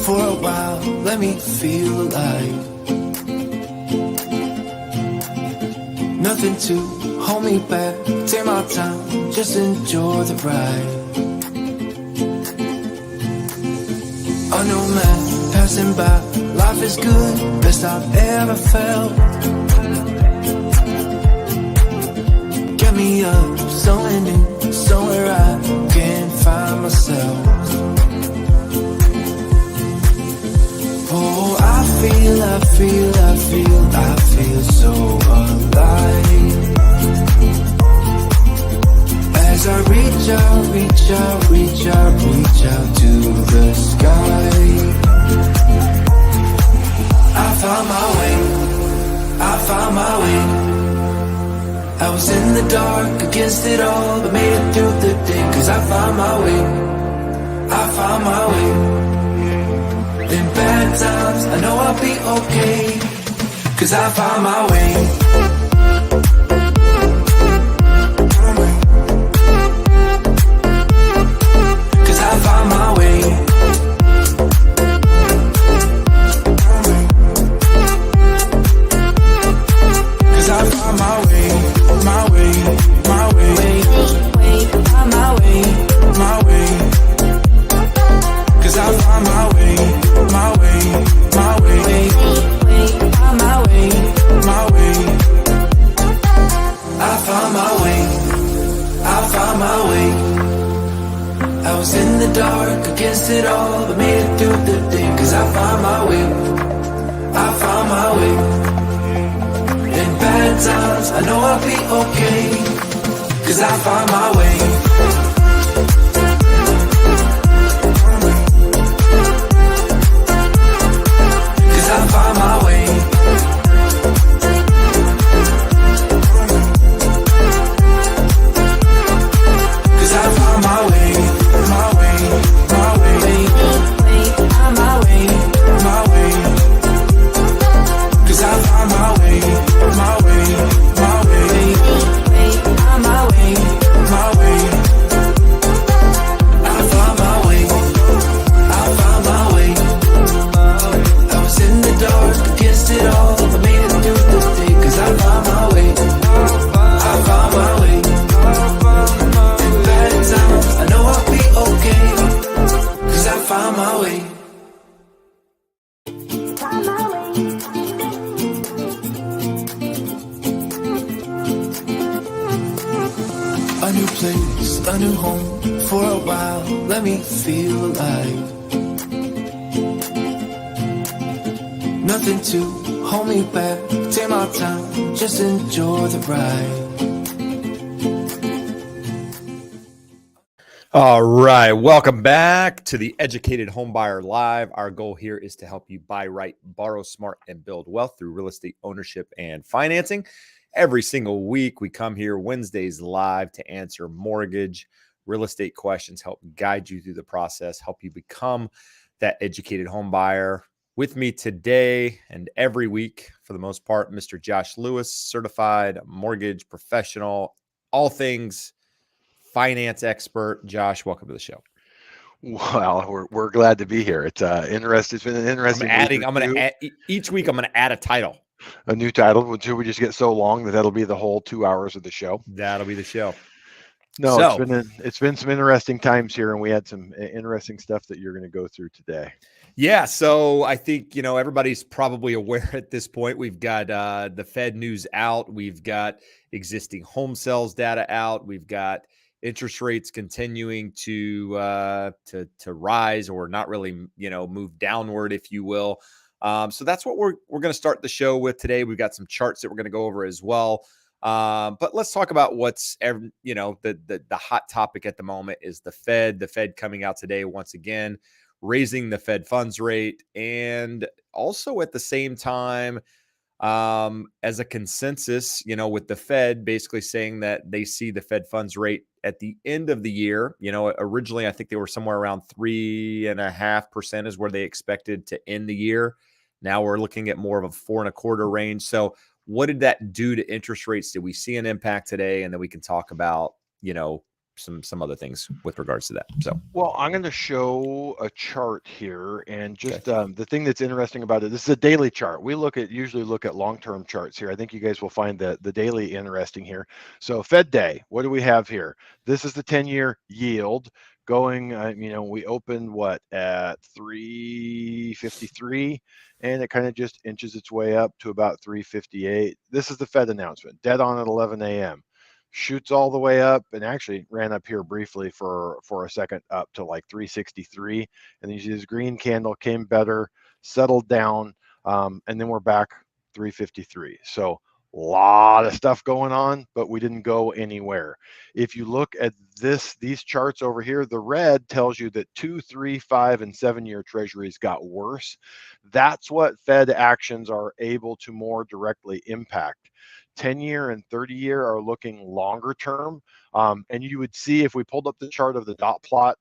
for a while, let me feel alive. Nothing to hold me back, take my time, just enjoy the ride. I know man, passing by, life is good, best I've ever felt. Get me up, somewhere new, somewhere I can find myself. Oh, I feel so alive. As I reach out to the sky. I found my way. I was in the dark against it all, but made it through the day. Cause I found my way. In bad times, I know I'll be okay. Cause I found my way. Cause I found my way. Cause I found my way. My way. Found my way. Cause I found my way. My way. Found my way. I found my way. I was in the dark against it all, but made it through the day. Cause I found my way. In bad times, I know I'll be okay. Cause I found my way. Cause I found my way. Cause I found my way. Cause I found my way. I was in the dark against it all, but made it through the day. Cause I found my way. In bad times, I know I'll be okay. Cause I found my way. A new place, a new home, for a while, let me feel alive. Nothing to hold me back, take my time, just enjoy the ride. All right, welcome back to the Educated Homebuyer Live. Our goal here is to help you buy right, borrow smart, and build wealth through real estate ownership and financing. Every single week, we come here Wednesdays live to answer mortgage, real estate questions, help guide you through the process, help you become that educated home buyer. With me today and every week, for the most part, Mr. Josh Lewis, certified mortgage professional, all things finance expert. Josh, welcome to the show. Well, we're glad to be here. It's interesting. It's been an interesting. Each week I'm going to add a title. A new title. Should we just get so long that'll be the whole 2 hours of the show? That'll be the show. No, it's been some interesting times here, and we had some interesting stuff that you're going to go through today. Yeah, so I think everybody's probably aware at this point. We've got the Fed news out. We've got existing home sales data out. We've got interest rates continuing to rise, or not really, move downward, if you will. So that's what we're going to start the show with today. We've got some charts that we're going to go over as well. But let's talk about what's, the hot topic at the moment is the Fed. The Fed coming out today once again, raising the Fed funds rate, and also at the same time, as a consensus, with the Fed basically saying that they see the Fed funds rate at the end of the year. Originally, I think they were somewhere around 3.5% is where they expected to end the year. Now we're looking at more of a 4.25% range. So what did that do to interest rates? Did we see an impact today? And then we can talk about, some other things with regards to that. So, well, I'm going to show a chart here, and just the thing that's interesting about it, this is a daily chart. We usually look at long-term charts here. I think you guys will find the daily interesting here. So Fed day, what do we have here? This is the 10-year yield going, we opened at 353, and it kind of just inches its way up to about 358. This is the Fed announcement, dead on at 11 a.m. Shoots all the way up, and actually ran up here briefly for a second up to like 363, and then you see this green candle came better, settled down, and then we're back 353. So a lot of stuff going on, but we didn't go anywhere. If you look at these charts over here, the red tells you that 2, 3, 5, and 7-year treasuries got worse. That's what Fed actions are able to more directly impact. 10-year and 30-year are looking longer term. And you would see, if we pulled up the chart of the dot plot,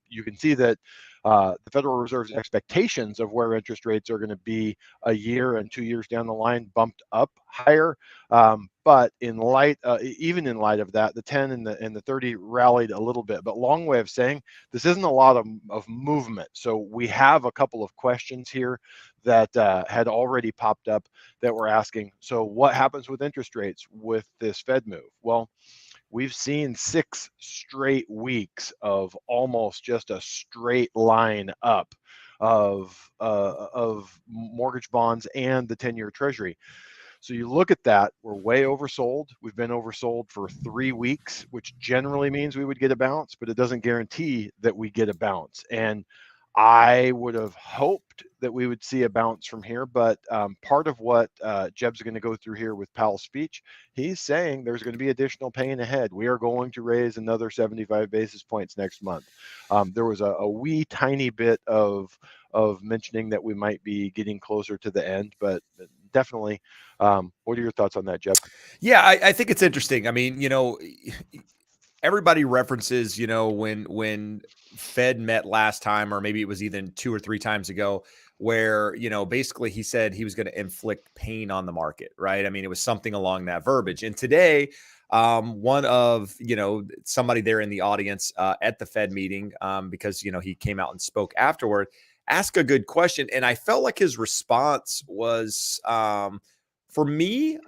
you can see that the Federal Reserve's expectations of where interest rates are going to be a year and 2 years down the line bumped up higher. But even in light of that, the 10 and the 30 rallied a little bit. But long way of saying, this isn't a lot of movement. So we have a couple of questions here that had already popped up that we're asking. So what happens with interest rates with this Fed move? Well, we've seen 6 straight weeks of almost just a straight line up of mortgage bonds and the 10-year treasury. So you look at that, we're way oversold. We've been oversold for 3 weeks, which generally means we would get a bounce, but it doesn't guarantee that we get a bounce. And I would have hoped that we would see a bounce from here, but part of what Jeb's going to go through here with Powell's speech, he's saying there's going to be additional pain ahead. We are going to raise another 75 basis points next month. There was a wee tiny bit of mentioning that we might be getting closer to the end, but definitely. What are your thoughts on that, Jeb? Yeah, I think it's interesting. I mean, everybody references, when Fed met last time, or maybe it was even 2 or 3 times ago, where, basically he said he was going to inflict pain on the market, right? I mean, it was something along that verbiage. And today, one of, somebody there in the audience at the Fed meeting, because, he came out and spoke afterward, asked a good question. And I felt like his response was, for me,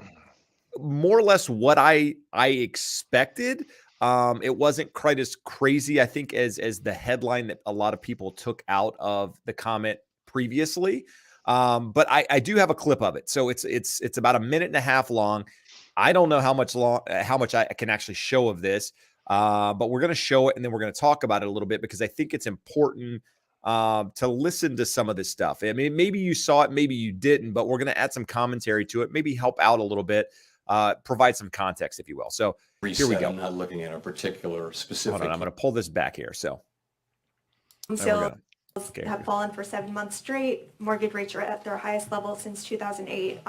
more or less what I expected. It wasn't quite as crazy, I think, as the headline that a lot of people took out of the comment previously. But I do have a clip of it. So it's about a minute and a half long. I don't know how much I can actually show of this. But we're going to show it, and then we're going to talk about it a little bit, because I think it's important to listen to some of this stuff. I mean, maybe you saw it, maybe you didn't, but we're going to add some commentary to it, maybe help out a little bit, provide some context, if you will. So here we go. I'm not looking at a particular specific. Hold on, I'm going to pull this back here. So sales have fallen for 7 months straight. Mortgage rates are at their highest level since 2008.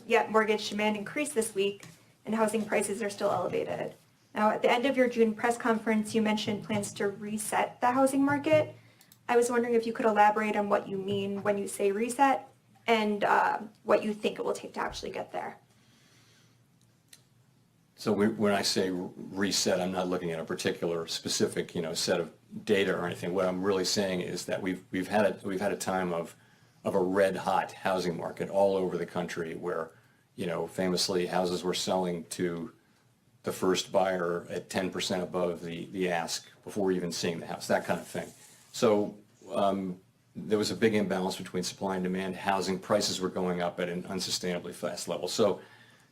Yet mortgage demand increased this week, and housing prices are still elevated. Now, at the end of your June press conference, you mentioned plans to reset the housing market. I was wondering if you could elaborate on what you mean when you say reset, and what you think it will take to actually get there. So when I say reset, I'm not looking at a particular specific, set of data or anything. What I'm really saying is that we've had a time of a red hot housing market all over the country, where, famously houses were selling to the first buyer at 10% above the ask before even seeing the house, that kind of thing. So there was a big imbalance between supply and demand. Housing prices were going up at an unsustainably fast level. So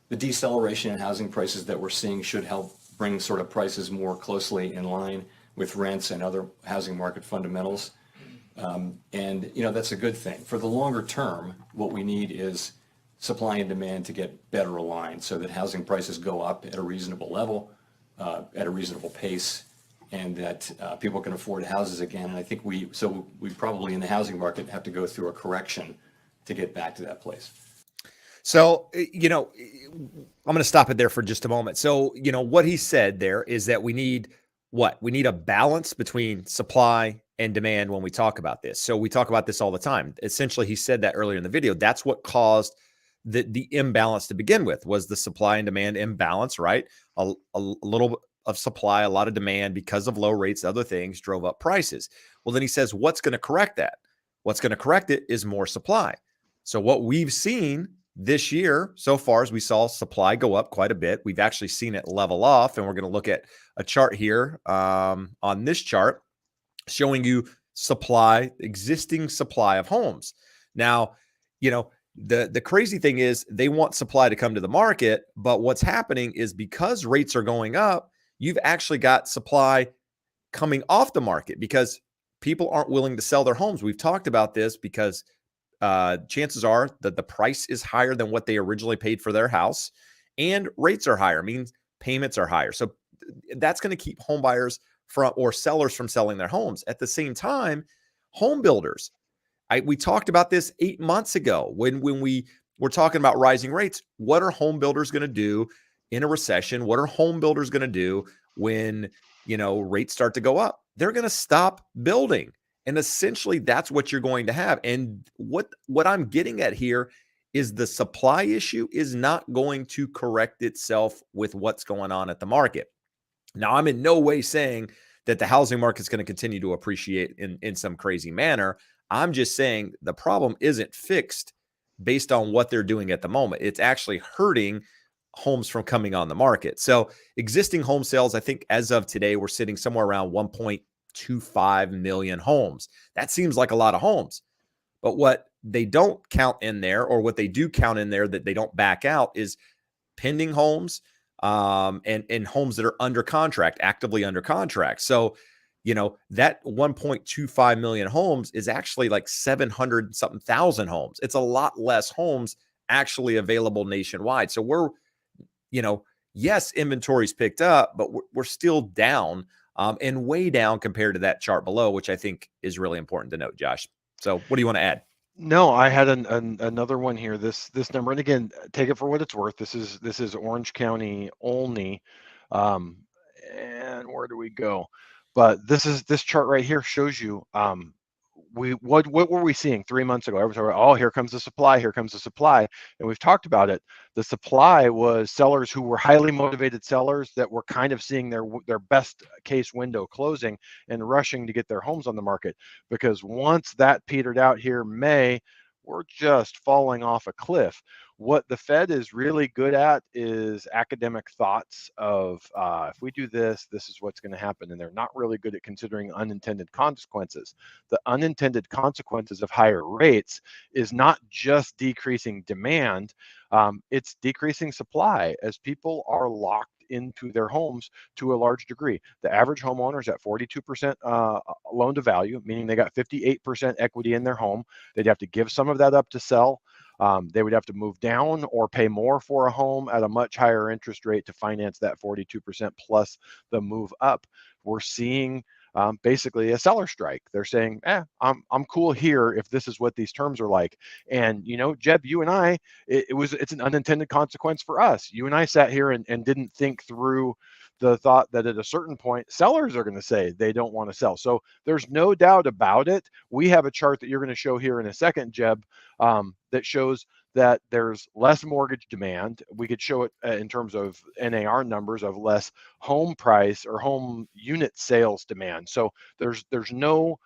the deceleration in housing prices that we're seeing should help bring sort of prices more closely in line with rents and other housing market fundamentals. And that's a good thing. For the longer term, what we need is supply and demand to get better aligned, so that housing prices go up at a reasonable level, at a reasonable pace, and that people can afford houses again. And I think we probably in the housing market have to go through a correction to get back to that place. So, I'm going to stop it there for just a moment. So, what he said there is that we need what? We need a balance between supply and demand when we talk about this. So we talk about this all the time. Essentially, he said that earlier in the video. That's what caused the imbalance to begin with, was the supply and demand imbalance, right? A little of supply, a lot of demand because of low rates, other things drove up prices. Well, then he says, what's going to correct that? What's going to correct it is more supply. So what we've seen this year so far is we saw supply go up quite a bit. We've actually seen it level off, and we're going to look at a chart here on this chart showing you existing supply of homes. Now, the crazy thing is they want supply to come to the market, but what's happening is because rates are going up, you've actually got supply coming off the market because people aren't willing to sell their homes. We've talked about this because chances are that the price is higher than what they originally paid for their house, and rates are higher, means payments are higher. So that's going to keep home buyers or sellers from selling their homes. At the same time, home builders, we talked about this 8 months ago when we were talking about rising rates. What are home builders going to do in a recession? What are home builders going to do when, rates start to go up? They're going to stop building. And essentially that's what you're going to have. And what I'm getting at here is the supply issue is not going to correct itself with what's going on at the market. Now, I'm in no way saying that the housing market is going to continue to appreciate in some crazy manner. I'm just saying the problem isn't fixed based on what they're doing at the moment. It's actually hurting homes from coming on the market. So existing home sales, I think as of today, we're sitting somewhere around 1.25 million homes. That seems like a lot of homes. But what they don't count in there, or what they do count in there that they don't back out, is pending homes and homes that are under contract, actively under contract. So, that 1.25 million homes is actually like 700 something thousand homes. It's a lot less homes actually available nationwide. So we're, yes, inventory's picked up, but we're still down and way down compared to that chart below, which I think is really important to note, Josh. So what do you want to add? No, I had another one here. This number, and again, take it for what it's worth. This is Orange County only, and where do we go? But this chart right here shows you what were we seeing 3 months ago? Everyone's like, oh, here comes the supply, here comes the supply, and we've talked about it. The supply was sellers who were highly motivated sellers that were kind of seeing their best case window closing and rushing to get their homes on the market, because once that petered out here May, we're just falling off a cliff. What the Fed is really good at is academic thoughts of if we do this, this is what's going to happen. And they're not really good at considering unintended consequences. The unintended consequences of higher rates is not just decreasing demand, it's decreasing supply as people are locked into their homes to a large degree. The average homeowner is at 42% loan to value, meaning they got 58% equity in their home. They'd have to give some of that up to sell. They would have to move down or pay more for a home at a much higher interest rate to finance that 42% plus the move up. We're seeing basically a seller strike. They're saying, I'm cool here if this is what these terms are like. And, Jeb, you and I, it's an unintended consequence for us. You and I sat here and didn't think through the thought that at a certain point, sellers are going to say they don't want to sell. So there's no doubt about it. We have a chart that you're going to show here in a second, Jeb, that shows that there's less mortgage demand. We could show it in terms of NAR numbers of less home price or home unit sales demand. So there's no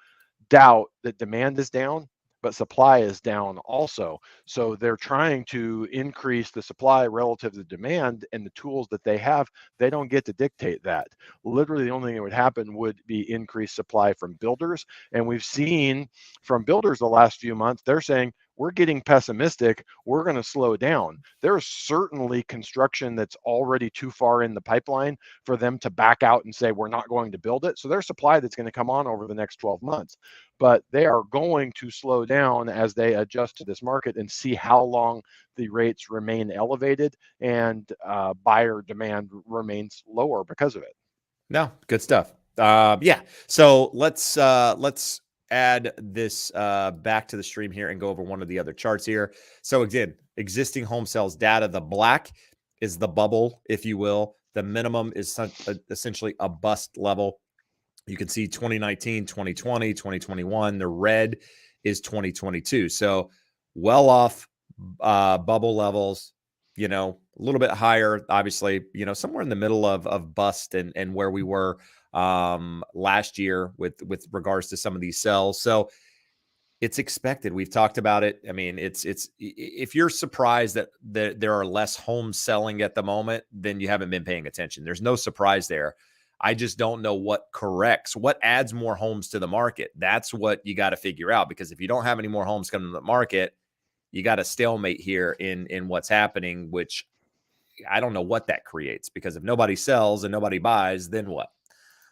doubt that demand is down, but supply is down also. So they're trying to increase the supply relative to demand, and the tools that they have, they don't get to dictate that. Literally, the only thing that would happen would be increased supply from builders. And we've seen from builders the last few months, they're saying, we're getting pessimistic, we're going to slow down. There's certainly construction that's already too far in the pipeline for them to back out and say, we're not going to build it. So there's supply that's going to come on over the next 12 months. But they are going to slow down as they adjust to this market and see how long the rates remain elevated and buyer demand remains lower because of it. No, good stuff. Yeah. So let's add this back to the stream here and go over one of the other charts here. So again, existing home sales data, the black is the bubble, if you will. The minimum is essentially a bust level. You can see 2019, 2020, 2021. The red is 2022. So well off bubble levels, a little bit higher, obviously, somewhere in the middle of bust and where we were last year with regards to some of these sales. So it's expected. We've talked about it. I mean, it's if you're surprised that there are less homes selling at the moment, then you haven't been paying attention. There's no surprise there. I just don't know what adds more homes to the market. That's what you got to figure out, because if you don't have any more homes coming to the market, you got a stalemate here in what's happening, which I don't know what that creates, because if nobody sells and nobody buys, then what?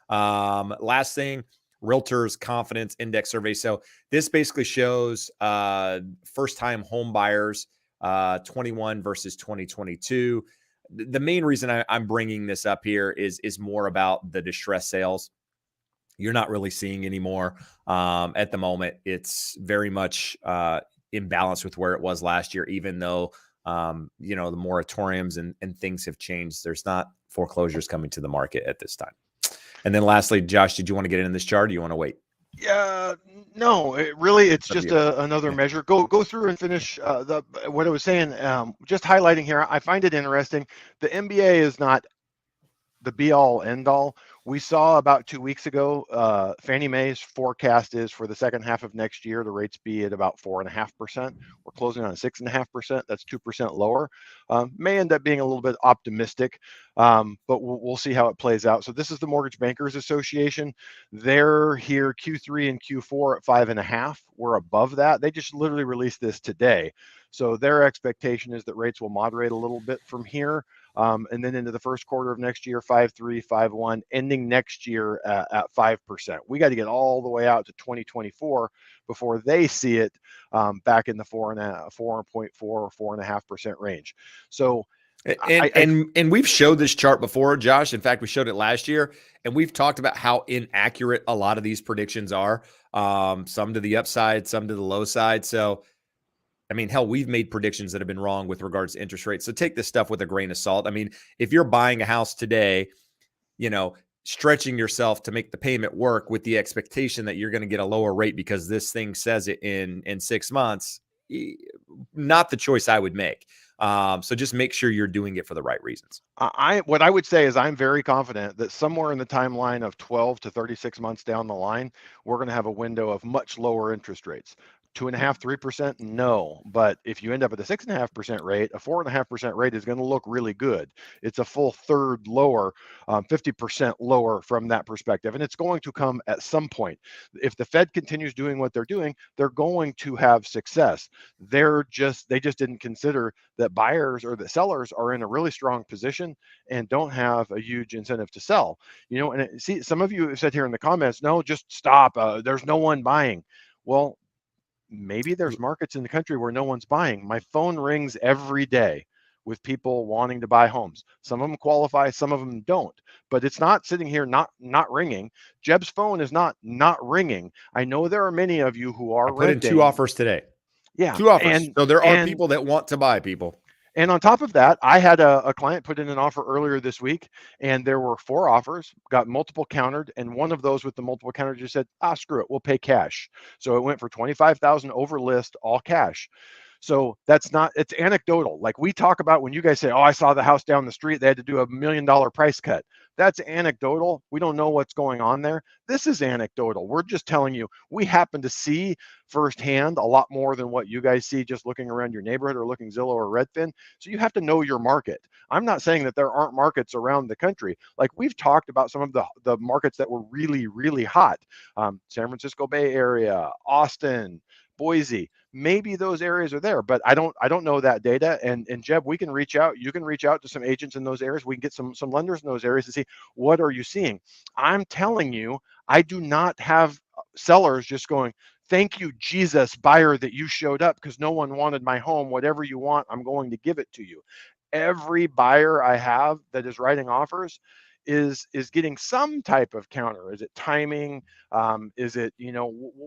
Last thing, Realtor's confidence index survey. So this basically shows first-time home buyers, 21 versus 2022. The main reason I'm bringing this up here is more about the distressed sales. You're not really seeing anymore at the moment. It's very much in balance with where it was last year, even though the moratoriums and things have changed. There's not foreclosures coming to the market at this time. And then lastly, Josh, did you want to get in this chart, or do you want to wait? Yeah, no, it's just another measure. Go through and finish what I was saying. Just highlighting here, I find it interesting. The MBA is not the be all end all. We saw about 2 weeks ago, Fannie Mae's forecast is for the second half of next year, the rates be at about 4.5%. We're closing on 6.5%. That's 2% lower. May end up being a little bit optimistic, but we'll see how it plays out. So this is the Mortgage Bankers Association. They're here Q3 and Q4 at 5.5. We're above that. They just literally released this today. So their expectation is that rates will moderate a little bit from here. And then into the first quarter of next year, 5.3, 5.1, ending next year at 5%. We got to get all the way out to 2024 before they see it back in the 4.4 or 4.5% range. So, and we've showed this chart before, Josh. In fact, we showed it last year, and we've talked about how inaccurate a lot of these predictions are. Some to the upside, some to the low side. So, I mean, hell, we've made predictions that have been wrong with regards to interest rates. So take this stuff with a grain of salt. I mean, if you're buying a house today, stretching yourself to make the payment work with the expectation that you're going to get a lower rate because this thing says it in 6 months, not the choice I would make. So just make sure you're doing it for the right reasons. What I would say is I'm very confident that somewhere in the timeline of 12 to 36 months down the line, we're going to have a window of much lower interest rates. 2.5%, 3%, no. But if you end up at a 6.5% rate, a 4.5% rate is going to look really good. It's a full third lower, 50% lower from that perspective. And it's going to come at some point. If the Fed continues doing what they're doing, they're going to have success. They just didn't consider that buyers or that sellers are in a really strong position and don't have a huge incentive to sell. And see, some of you have said here in the comments, no, just stop. There's no one buying. Well, maybe there's markets in the country where no one's buying. My phone rings every day with people wanting to buy homes. Some of them qualify, some of them don't. But it's not sitting here not ringing. Jeb's phone is not ringing. I know there are many of you who are put renting. in 2 offers today. Yeah. 2 offers. So there are people that want to buy, people. And on top of that, I had a client put in an offer earlier this week, and there were 4 offers, got multiple countered, and one of those with the multiple countered just said, screw it, we'll pay cash. So it went for $25,000 over list, all cash. So it's anecdotal. Like we talk about when you guys say, I saw the house down the street, they had to do $1 million price cut. That's anecdotal. We don't know what's going on there. This is anecdotal. We're just telling you, we happen to see firsthand a lot more than what you guys see just looking around your neighborhood or looking Zillow or Redfin. So you have to know your market. I'm not saying that there aren't markets around the country. Like we've talked about some of the markets that were really, really hot. San Francisco Bay Area, Austin, Boise, maybe those areas are there, but I don't know that data. And Jeb, we can reach out. You can reach out to some agents in those areas. We can get some lenders in those areas to see what are you seeing. I'm telling you, I do not have sellers just going, thank you, Jesus, buyer, that you showed up because no one wanted my home. Whatever you want, I'm going to give it to you. Every buyer I have that is writing offers is getting some type of counter. Is it timing? Is it,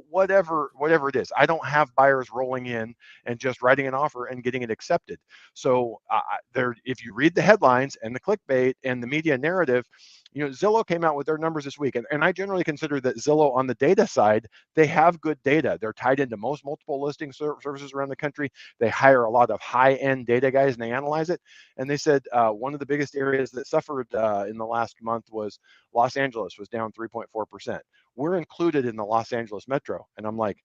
whatever it is. I don't have buyers rolling in and just writing an offer and getting it accepted. So if you read the headlines and the clickbait and the media narrative, Zillow came out with their numbers this week, and I generally consider that Zillow on the data side, they have good data. They're tied into most multiple listing services around the country. They hire a lot of high-end data guys and they analyze it. And they said one of the biggest areas that suffered in the last month was Los Angeles was down 3.4%. We're included in the Los Angeles metro. And I'm like,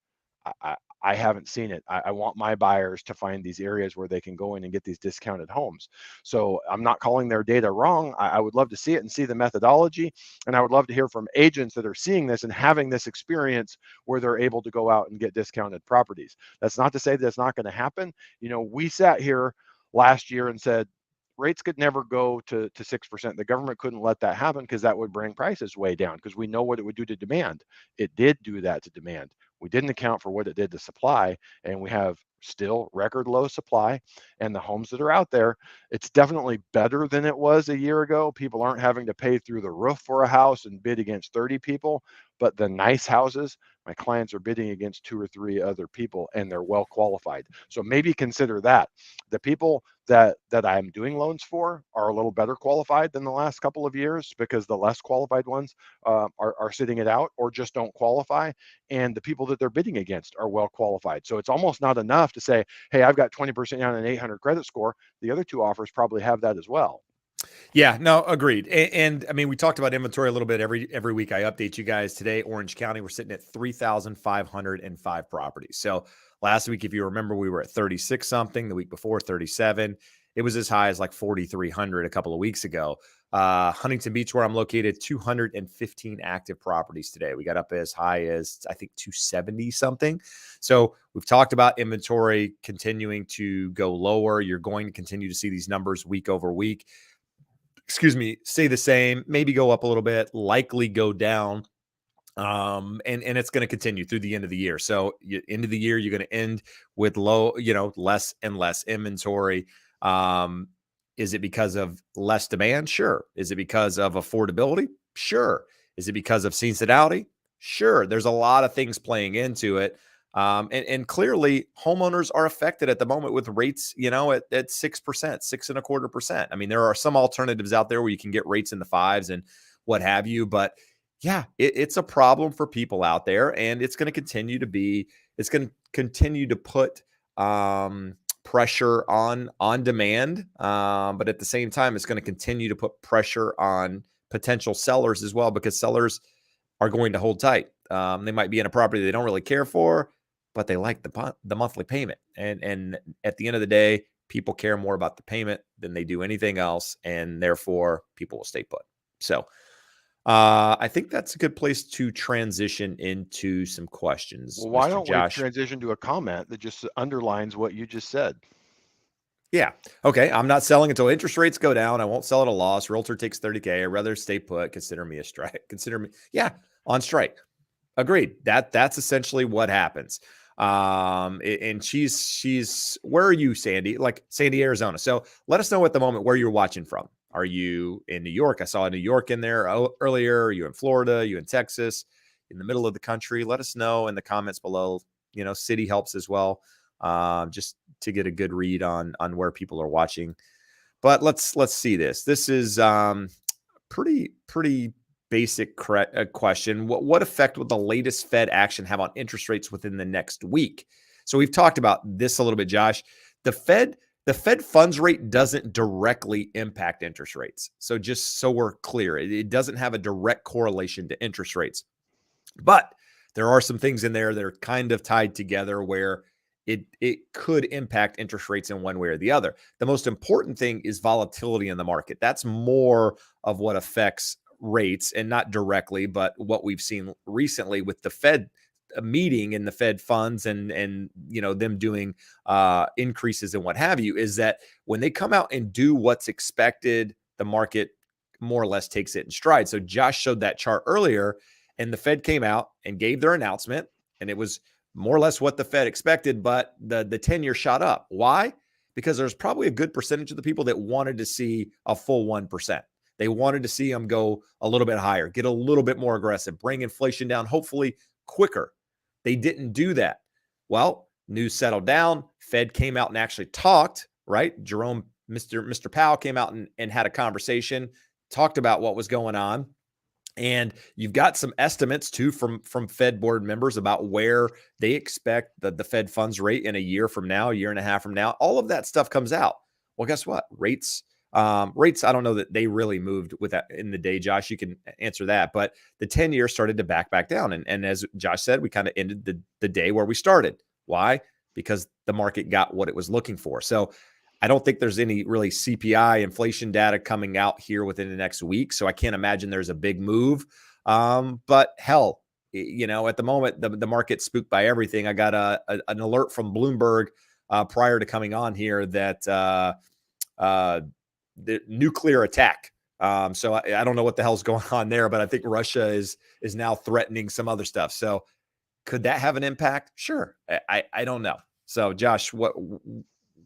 I haven't seen it. I want my buyers to find these areas where they can go in and get these discounted homes. So I'm not calling their data wrong. I would love to see it and see the methodology. And I would love to hear from agents that are seeing this and having this experience where they're able to go out and get discounted properties. That's not to say that's not going to happen. We sat here last year and said, rates could never go to 6%. The government couldn't let that happen because that would bring prices way down because we know what it would do to demand. It did do that to demand. We didn't account for what it did to supply, and we have still record low supply. And the homes that are out there, it's definitely better than it was a year ago. People aren't having to pay through the roof for a house and bid against 30 people, but the nice houses, my clients are bidding against 2 or 3 other people, and they're well qualified. So maybe consider that. The people that I'm doing loans for are a little better qualified than the last couple of years because the less qualified ones are sitting it out or just don't qualify. And the people that they're bidding against are well qualified. So it's almost not enough to say, hey, I've got 20% down an 800 credit score. The other 2 offers probably have that as well. Yeah, no, agreed. And I mean, we talked about inventory a little bit every week. I update you guys. Today, Orange County, we're sitting at 3,505 properties. So last week, if you remember, we were at 36 something. The week before, 37. It was as high as like 4,300 a couple of weeks ago. Huntington Beach, where I'm located, 215 active properties today. We got up as high as, I think, 270 something. So we've talked about inventory continuing to go lower. You're going to continue to see these numbers week over week. Stay the same, maybe go up a little bit, likely go down. And it's going to continue through the end of the year. So end of the year, you're going to end with low, less and less inventory. Is it because of less demand? Sure. Is it because of affordability? Sure. Is it because of seasonality? Sure. There's a lot of things playing into it. And clearly homeowners are affected at the moment with rates, at 6%, 6.25%. I mean, there are some alternatives out there where you can get rates in the 5s and what have you, but yeah, it's a problem for people out there, and it's going to continue to put, pressure on demand. But at the same time, it's going to continue to put pressure on potential sellers as well, because sellers are going to hold tight. They might be in a property they don't really care for, but they like the monthly payment. And at the end of the day, people care more about the payment than they do anything else. And therefore people will stay put. So I think that's a good place to transition into some questions. Well, why Mr. don't Josh. we transition to a comment that just underlines what you just said? Yeah. Okay. I'm not selling until interest rates go down. I won't sell at a loss. Realtor takes 30K. I'd rather stay put. Consider me a strike. Consider me. Yeah. On strike. Agreed. That's essentially what happens. And she's, where are you, Sandy? Like Sandy, Arizona. So let us know at the moment where you're watching from. Are you in New York? I saw New York in there earlier. Are you in Florida? Are you in Texas? In the middle of the country? Let us know in the comments below. City helps as well. Just to get a good read on where people are watching. But let's see this. This is pretty basic question. What effect would the latest Fed action have on interest rates within the next week? So we've talked about this a little bit, Josh. The Fed funds rate doesn't directly impact interest rates. So just so we're clear, it doesn't have a direct correlation to interest rates. But there are some things in there that are kind of tied together where it could impact interest rates in one way or the other. The most important thing is volatility in the market. That's more of what affects rates, and not directly, but what we've seen recently with the Fed meeting and the Fed funds and them doing increases and what have you, is that when they come out and do what's expected, the market more or less takes it in stride. So Josh showed that chart earlier, and the Fed came out and gave their announcement, and it was more or less what the Fed expected, but the 10-year shot up. Why? Because there's probably a good percentage of the people that wanted to see a full 1%. They wanted to see them go a little bit higher, get a little bit more aggressive, bring inflation down, hopefully quicker. They didn't do that. Well, news settled down. Fed came out and actually talked, right? Mr. Powell came out and had a conversation, talked about what was going on. And you've got some estimates too from Fed board members about where they expect the Fed funds rate in a year from now, a year and a half from now. All of that stuff comes out. Well, guess what? Rates, I don't know that they really moved with that in the day. Josh, you can answer that. But the 10-year started to back down. And as Josh said, we kind of ended the day where we started. Why? Because the market got what it was looking for. So I don't think there's any really CPI inflation data coming out here within the next week. So I can't imagine there's a big move. But hell, at the moment, the market's spooked by everything. I got an alert from Bloomberg prior to coming on here that the nuclear attack. So I don't know what the hell's going on there, but I think Russia is now threatening some other stuff. So could that have an impact? Sure. I don't know. So Josh,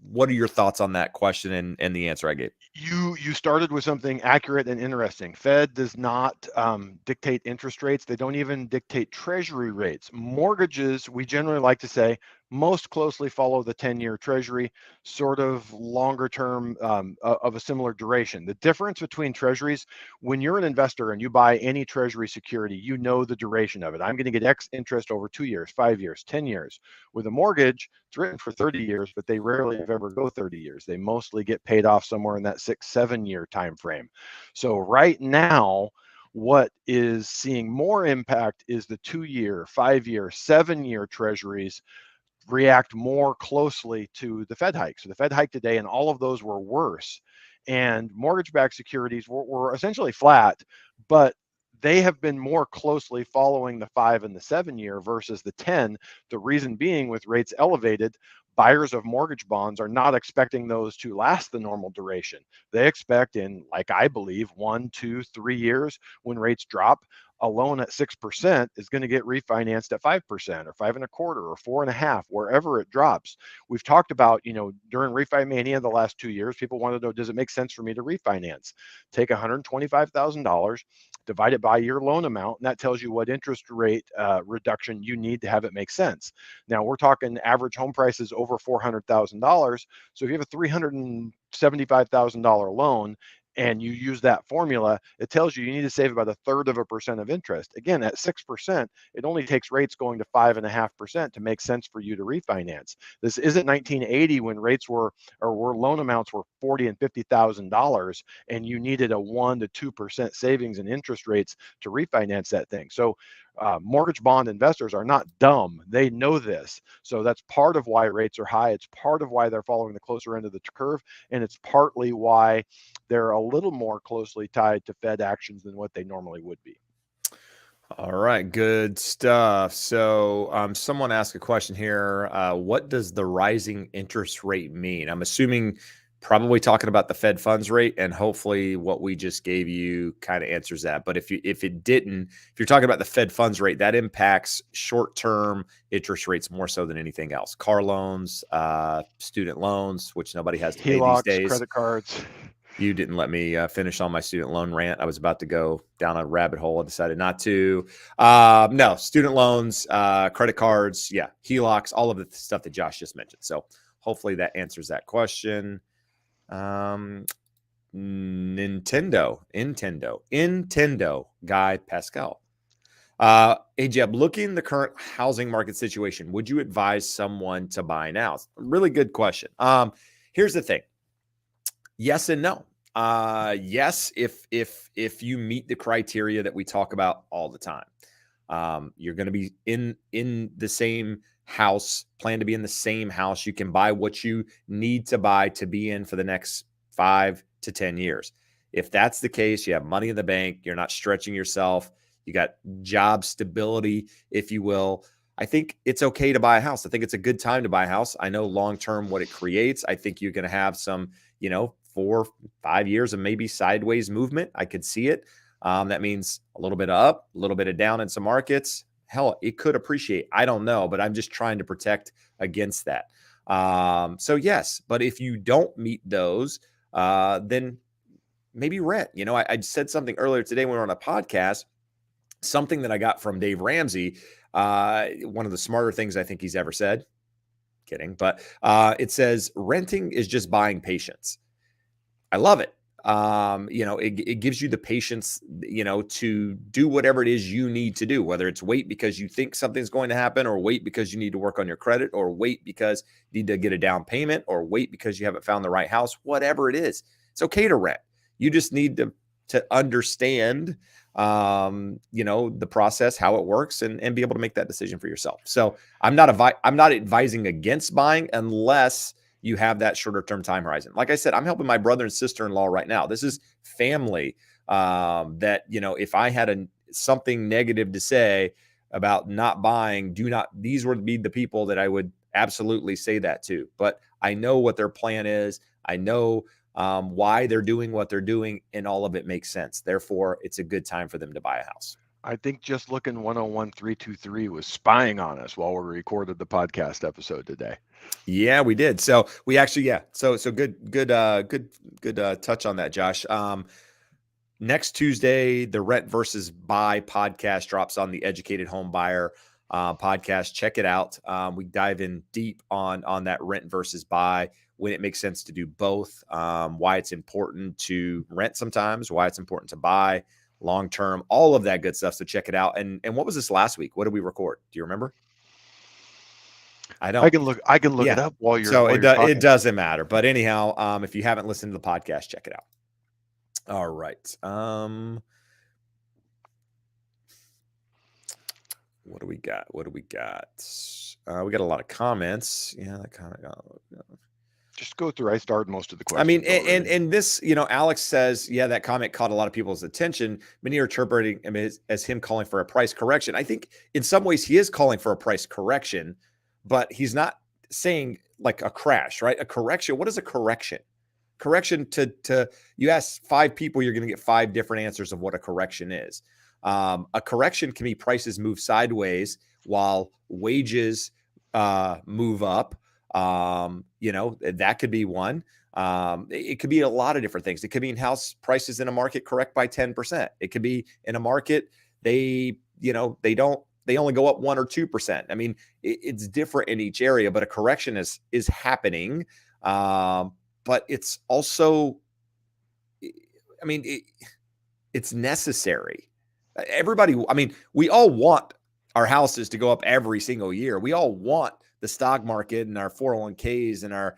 what are your thoughts on that question and the answer I gave? You started with something accurate and interesting. Fed does not dictate interest rates. They don't even dictate treasury rates. Mortgages, we generally like to say, most closely follow the 10-year treasury, sort of longer term of a similar duration. The difference between treasuries, when you're an investor and you buy any treasury security, you know the duration of it. I'm going to get X interest over 2 years, 5 years, 10 years. With a mortgage, it's written for 30 years, but they rarely ever go 30 years. They mostly get paid off somewhere in that 6-7 year time frame. So right now, what is seeing more impact is the 2-year, 5-year, 7-year treasuries react more closely to the Fed hike. So the Fed hike today, and all of those were worse. And mortgage-backed securities were essentially flat, but they have been more closely following the 5 and the 7-year versus the 10. The reason being, with rates elevated, buyers of mortgage bonds are not expecting those to last the normal duration. They expect in, like I believe, 1, 2, 3 years, when rates drop, a loan at 6% is going to get refinanced at 5% or 5.25% or 4.5%, wherever it drops. We've talked about, during refi mania the last 2 years, people want to know, does it make sense for me to refinance? Take $125,000, divide it by your loan amount, and that tells you what interest rate reduction you need to have it make sense. Now we're talking average home prices over $400,000. So if you have a $375,000 loan and you use that formula, it tells you need to save about 1/3% of interest. Again, at 6%, it only takes rates going to 5.5% to make sense for you to refinance. This isn't 1980 when rates were loan amounts were $40,000 and $50,000, and you needed a 1 to 2% savings in interest rates to refinance that thing. So mortgage bond investors are not dumb. They know this. So that's part of why rates are high. It's part of why they're following the closer end of the curve. And it's partly why they're a little more closely tied to Fed actions than what they normally would be. All right, good stuff. So someone asked a question here. What does the rising interest rate mean? I'm assuming probably talking about the Fed funds rate, and hopefully what we just gave you kind of answers that. But if it didn't, if you're talking about the Fed funds rate, that impacts short-term interest rates more so than anything else. Car loans, student loans, which nobody has to pay HELOCs, these days. credit cards. You didn't let me finish on my student loan rant. I was about to go down a rabbit hole. I decided not to. No, student loans, credit cards, yeah, HELOCs, all of the stuff that Josh just mentioned. So hopefully that answers that question. Nintendo guy Pascal. Hey Jeb, looking the current housing market situation, would you advise someone to buy now? Really good question. Here's the thing. Yes and no. Yes, if you meet the criteria that we talk about all the time. You're going to be in the same house, plan to be in the same house. You can buy what you need to buy to be in for the next 5 to 10 years. If that's the case, you have money in the bank, you're not stretching yourself, you got job stability, if you will. I think it's okay to buy a house. I think it's a good time to buy a house. I know long-term what it creates. I think you're going to have some, 4, 5 years of maybe sideways movement. I could see it. That means a little bit of up, a little bit of down in some markets. Hell, it could appreciate. I don't know, but I'm just trying to protect against that. So yes, but if you don't meet those, then maybe rent. I said something earlier today when we were on a podcast, something that I got from Dave Ramsey. One of the smarter things I think he's ever said. Kidding, but it says renting is just buying patience. I love it. it gives you the patience, to do whatever it is you need to do, whether it's wait because you think something's going to happen, or wait because you need to work on your credit, or wait because you need to get a down payment, or wait because you haven't found the right house. Whatever it is, it's okay to rent. You just need to understand, the process, how it works, and be able to make that decision for yourself. So I'm not advising against buying unless you have that shorter term time horizon. Like I said, I'm helping my brother and sister-in-law right now. This is family, that, if I had something negative to say about not buying, these would be the people that I would absolutely say that to. But I know what their plan is. I know why they're doing what they're doing, and all of it makes sense. Therefore, it's a good time for them to buy a house. I think Just Looking 101323 was spying on us while we recorded the podcast episode today. Yeah, we did. So we actually, So good touch on that, Josh. Next Tuesday, the Rent versus Buy podcast drops on the Educated Home Buyer podcast. Check it out. We dive in deep on that rent versus buy, when it makes sense to do both, why it's important to rent sometimes, why it's important to buy long term, all of that good stuff. So check it out. And what was this last week? What did we record? Do you remember? I don't. I can look it up while you're. So talking. It doesn't matter. But anyhow, if you haven't listened to the podcast, check it out. All right. What do we got? We got a lot of comments. Yeah, that kind of. Just go through. I started most of the questions. I mean, and this, Alex says, yeah, that comment caught a lot of people's attention. Many are interpreting him as him calling for a price correction. I think in some ways he is calling for a price correction, but he's not saying like a crash, right? A correction. What is a correction? Correction to you ask 5 people, you're going to get 5 different answers of what a correction is. A correction can be prices move sideways while wages move up. That could be one. It could be a lot of different things. It could mean house prices in a market correct by 10%. It could be in a market they only go up 1 or 2%. I mean, it's different in each area, but a correction is happening. But it's also, it's necessary. We all want our houses to go up every single year. We all want the stock market and our 401ks and our,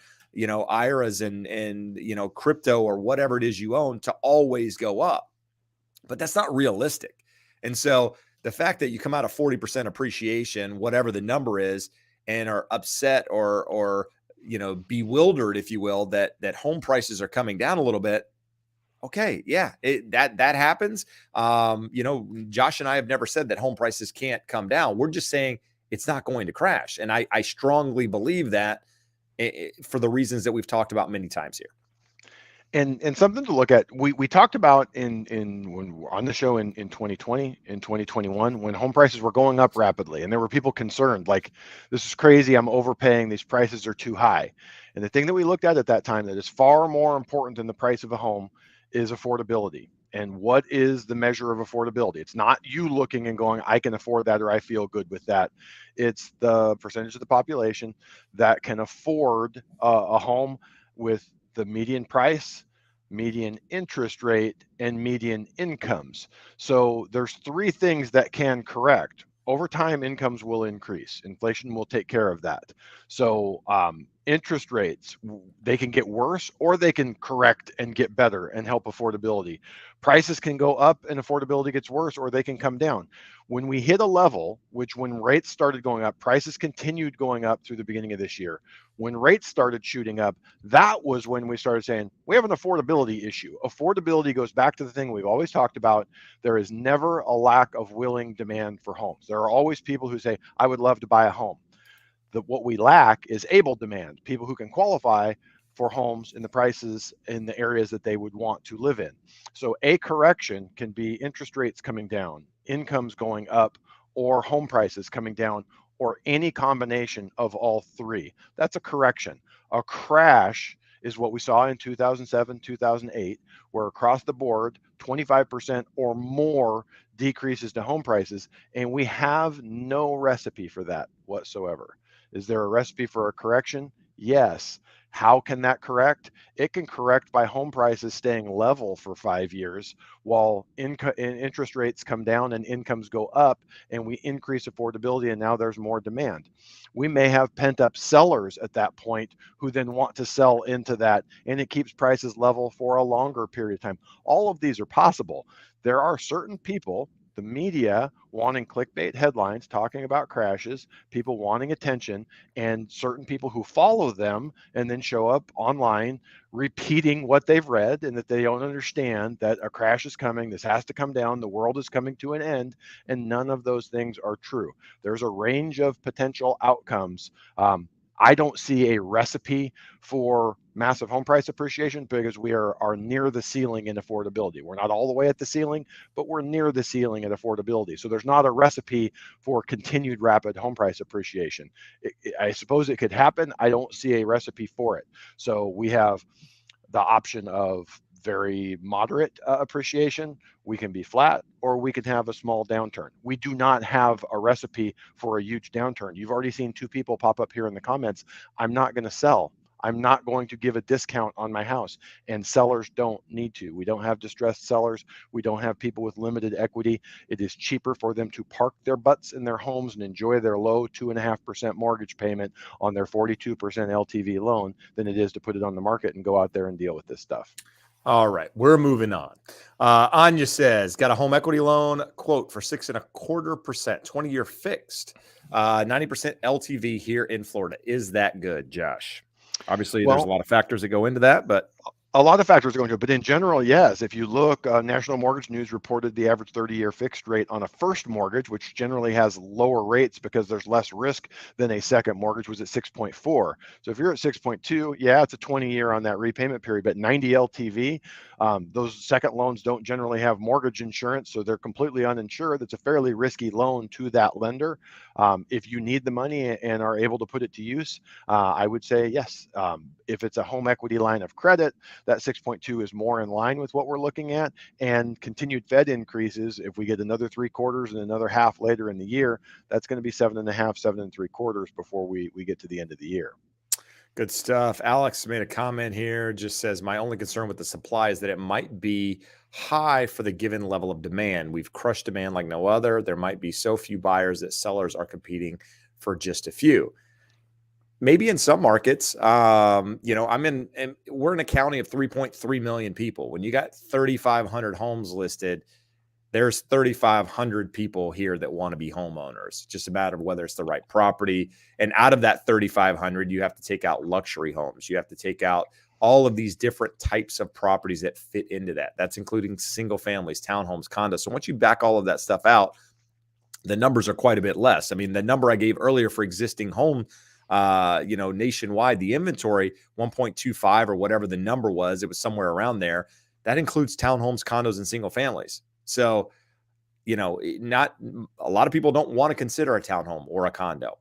IRAs and crypto or whatever it is you own to always go up. But that's not realistic. And so the fact that you come out of 40% appreciation, whatever the number is, and are upset or bewildered, if you will, that home prices are coming down a little bit. Okay. Yeah, that happens. Josh and I have never said that home prices can't come down. We're just saying it's not going to crash. And I strongly believe that for the reasons that we've talked about many times here. And something to look at, we talked about when we're on the show in 2020, in 2021, when home prices were going up rapidly, and there were people concerned, like, this is crazy, I'm overpaying, these prices are too high. And the thing that we looked at that time that is far more important than the price of a home is affordability. And what is the measure of affordability? It's not you looking and going, I can afford that, or I feel good with that. It's the percentage of the population that can afford a home with the median price, median interest rate, and median incomes. So there's 3 things that can correct. Over time, incomes will increase. Inflation will take care of that. So interest rates, they can get worse, or they can correct and get better and help affordability. Prices can go up and affordability gets worse, or they can come down. When we hit a level, which when rates started going up, prices continued going up through the beginning of this year. When rates started shooting up, that was when we started saying, we have an affordability issue. Affordability goes back to the thing we've always talked about. There is never a lack of willing demand for homes. There are always people who say, I would love to buy a home. What we lack is able demand, people who can qualify for homes in the prices in the areas that they would want to live in. So a correction can be interest rates coming down, incomes going up, or home prices coming down, or any combination of all 3. That's a correction. A crash is what we saw in 2007, 2008, where across the board, 25% or more decreases to home prices, and we have no recipe for that whatsoever. Is there a recipe for a correction? Yes. How can that correct? It can correct by home prices staying level for 5 years while interest rates come down and incomes go up, and we increase affordability, and now there's more demand. We may have pent up sellers at that point who then want to sell into that, and it keeps prices level for a longer period of time. All of these are possible. There are certain people, the media wanting clickbait headlines talking about crashes, people wanting attention, and certain people who follow them and then show up online repeating what they've read, and that they don't understand that a crash is coming, this has to come down, the world is coming to an end, and none of those things are true. There's a range of potential outcomes. I don't see a recipe for massive home price appreciation because we are near the ceiling in affordability. We're not all the way at the ceiling, but we're near the ceiling at affordability. So there's not a recipe for continued rapid home price appreciation. I suppose it could happen. I don't see a recipe for it. So we have the option of very moderate appreciation. We can be flat, or we can have a small downturn. We do not have a recipe for a huge downturn. You've already seen 2 people pop up here in the comments. I'm not going to sell. I'm not going to give a discount on my house, and sellers don't need to. We don't have distressed sellers. We don't have people with limited equity. It is cheaper for them to park their butts in their homes and enjoy their low 2.5% mortgage payment on their 42% LTV loan than it is to put it on the market and go out there and deal with this stuff. All right, we're moving on. Anya says, got a home equity loan, quote, for 6.25%, 20-year fixed, 90% LTV here in Florida. Is that good, Josh? Obviously, there's a lot of factors that go into that, but a lot of factors are going to it, but in general, yes. If you look, National Mortgage News reported the average 30-year fixed rate on a first mortgage, which generally has lower rates because there's less risk than a second mortgage, was at 6.4. So if you're at 6.2, yeah, it's a 20-year on that repayment period, but 90 LTV, those second loans don't generally have mortgage insurance, so they're completely uninsured. It's a fairly risky loan to that lender. If you need the money and are able to put it to use, I would say yes. If it's a home equity line of credit, that 6.2 is more in line with what we're looking at, and continued Fed increases. If we get another 3/4 and another half later in the year, that's going to be 7.5, 7.75 before we get to the end of the year. Good stuff. Alex made a comment here, just says, my only concern with the supply is that it might be high for the given level of demand. We've crushed demand like no other. There might be so few buyers that sellers are competing for just a few. Maybe in some markets, we're in a county of 3.3 million people. When you got 3,500 homes listed, there's 3,500 people here that want to be homeowners. Just a matter of whether it's the right property. And out of that 3,500, you have to take out luxury homes. You have to take out all of these different types of properties that fit into that. That's including single families, townhomes, condos. So once you back all of that stuff out, the numbers are quite a bit less. I mean, the number I gave earlier for existing home, nationwide, the inventory 1.25 or whatever the number was, it was somewhere around there. That includes townhomes, condos, and single families. So, not a lot of people don't want to consider a townhome or a condo.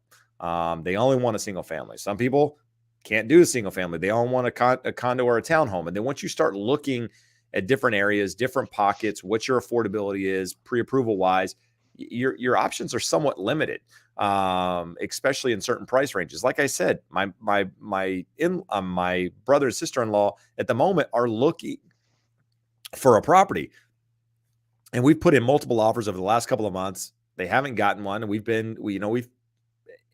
They only want a single family. Some people can't do a single family. They all want a condo or a townhome. And then once you start looking at different areas, different pockets, what your affordability is, pre-approval wise, your options are somewhat limited, especially in certain price ranges. Like I said, my brother and sister-in-law at the moment are looking for a property, and we've put in multiple offers over the last couple of months. They haven't gotten one, and we've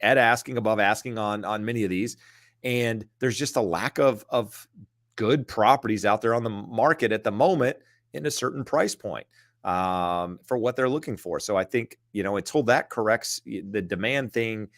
at asking, above asking on many of these, and there's just a lack of good properties out there on the market at the moment in a certain price point for what they're looking for. So I think, until that corrects, the demand thing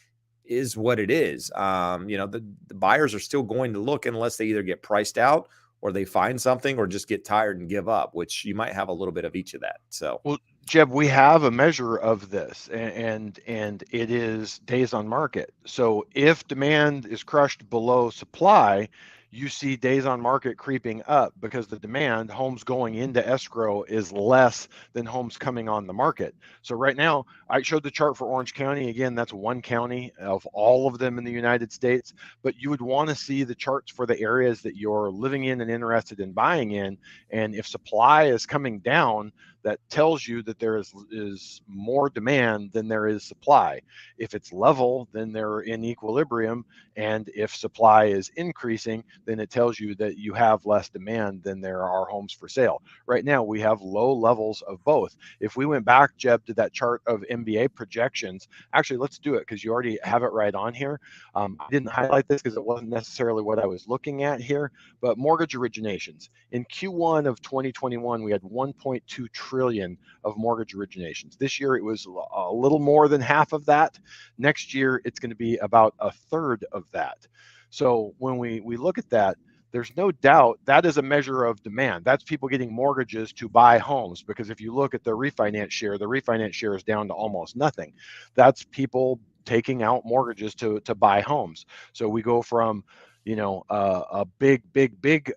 is what it is. The buyers are still going to look unless they either get priced out or they find something or just get tired and give up, which you might have a little bit of each of that. So, well, Jeb, we have a measure of this, and it is days on market. So if demand is crushed below supply, you see days on market creeping up because the demand, homes going into escrow, is less than homes coming on the market. So right now, I showed the chart for Orange County. Again, that's one county of all of them in the United States, but you would want to see the charts for the areas that you're living in and interested in buying in. And if supply is coming down, that tells you that there is more demand than there is supply. If it's level, then they're in equilibrium. And if supply is increasing, then it tells you that you have less demand than there are homes for sale. Right now, we have low levels of both. If we went back, Jeb, to that chart of MBA projections, actually, let's do it because you already have it right on here. I didn't highlight this because it wasn't necessarily what I was looking at here, but mortgage originations. In Q1 of 2021, we had 1.2 trillion of mortgage originations. This year, it was a little more than half of that. Next year, it's going to be about a third of that. So when we look at that, there's no doubt that is a measure of demand. That's people getting mortgages to buy homes, because if you look at the refinance share is down to almost nothing. That's people taking out mortgages to buy homes. So we go from, you know, a big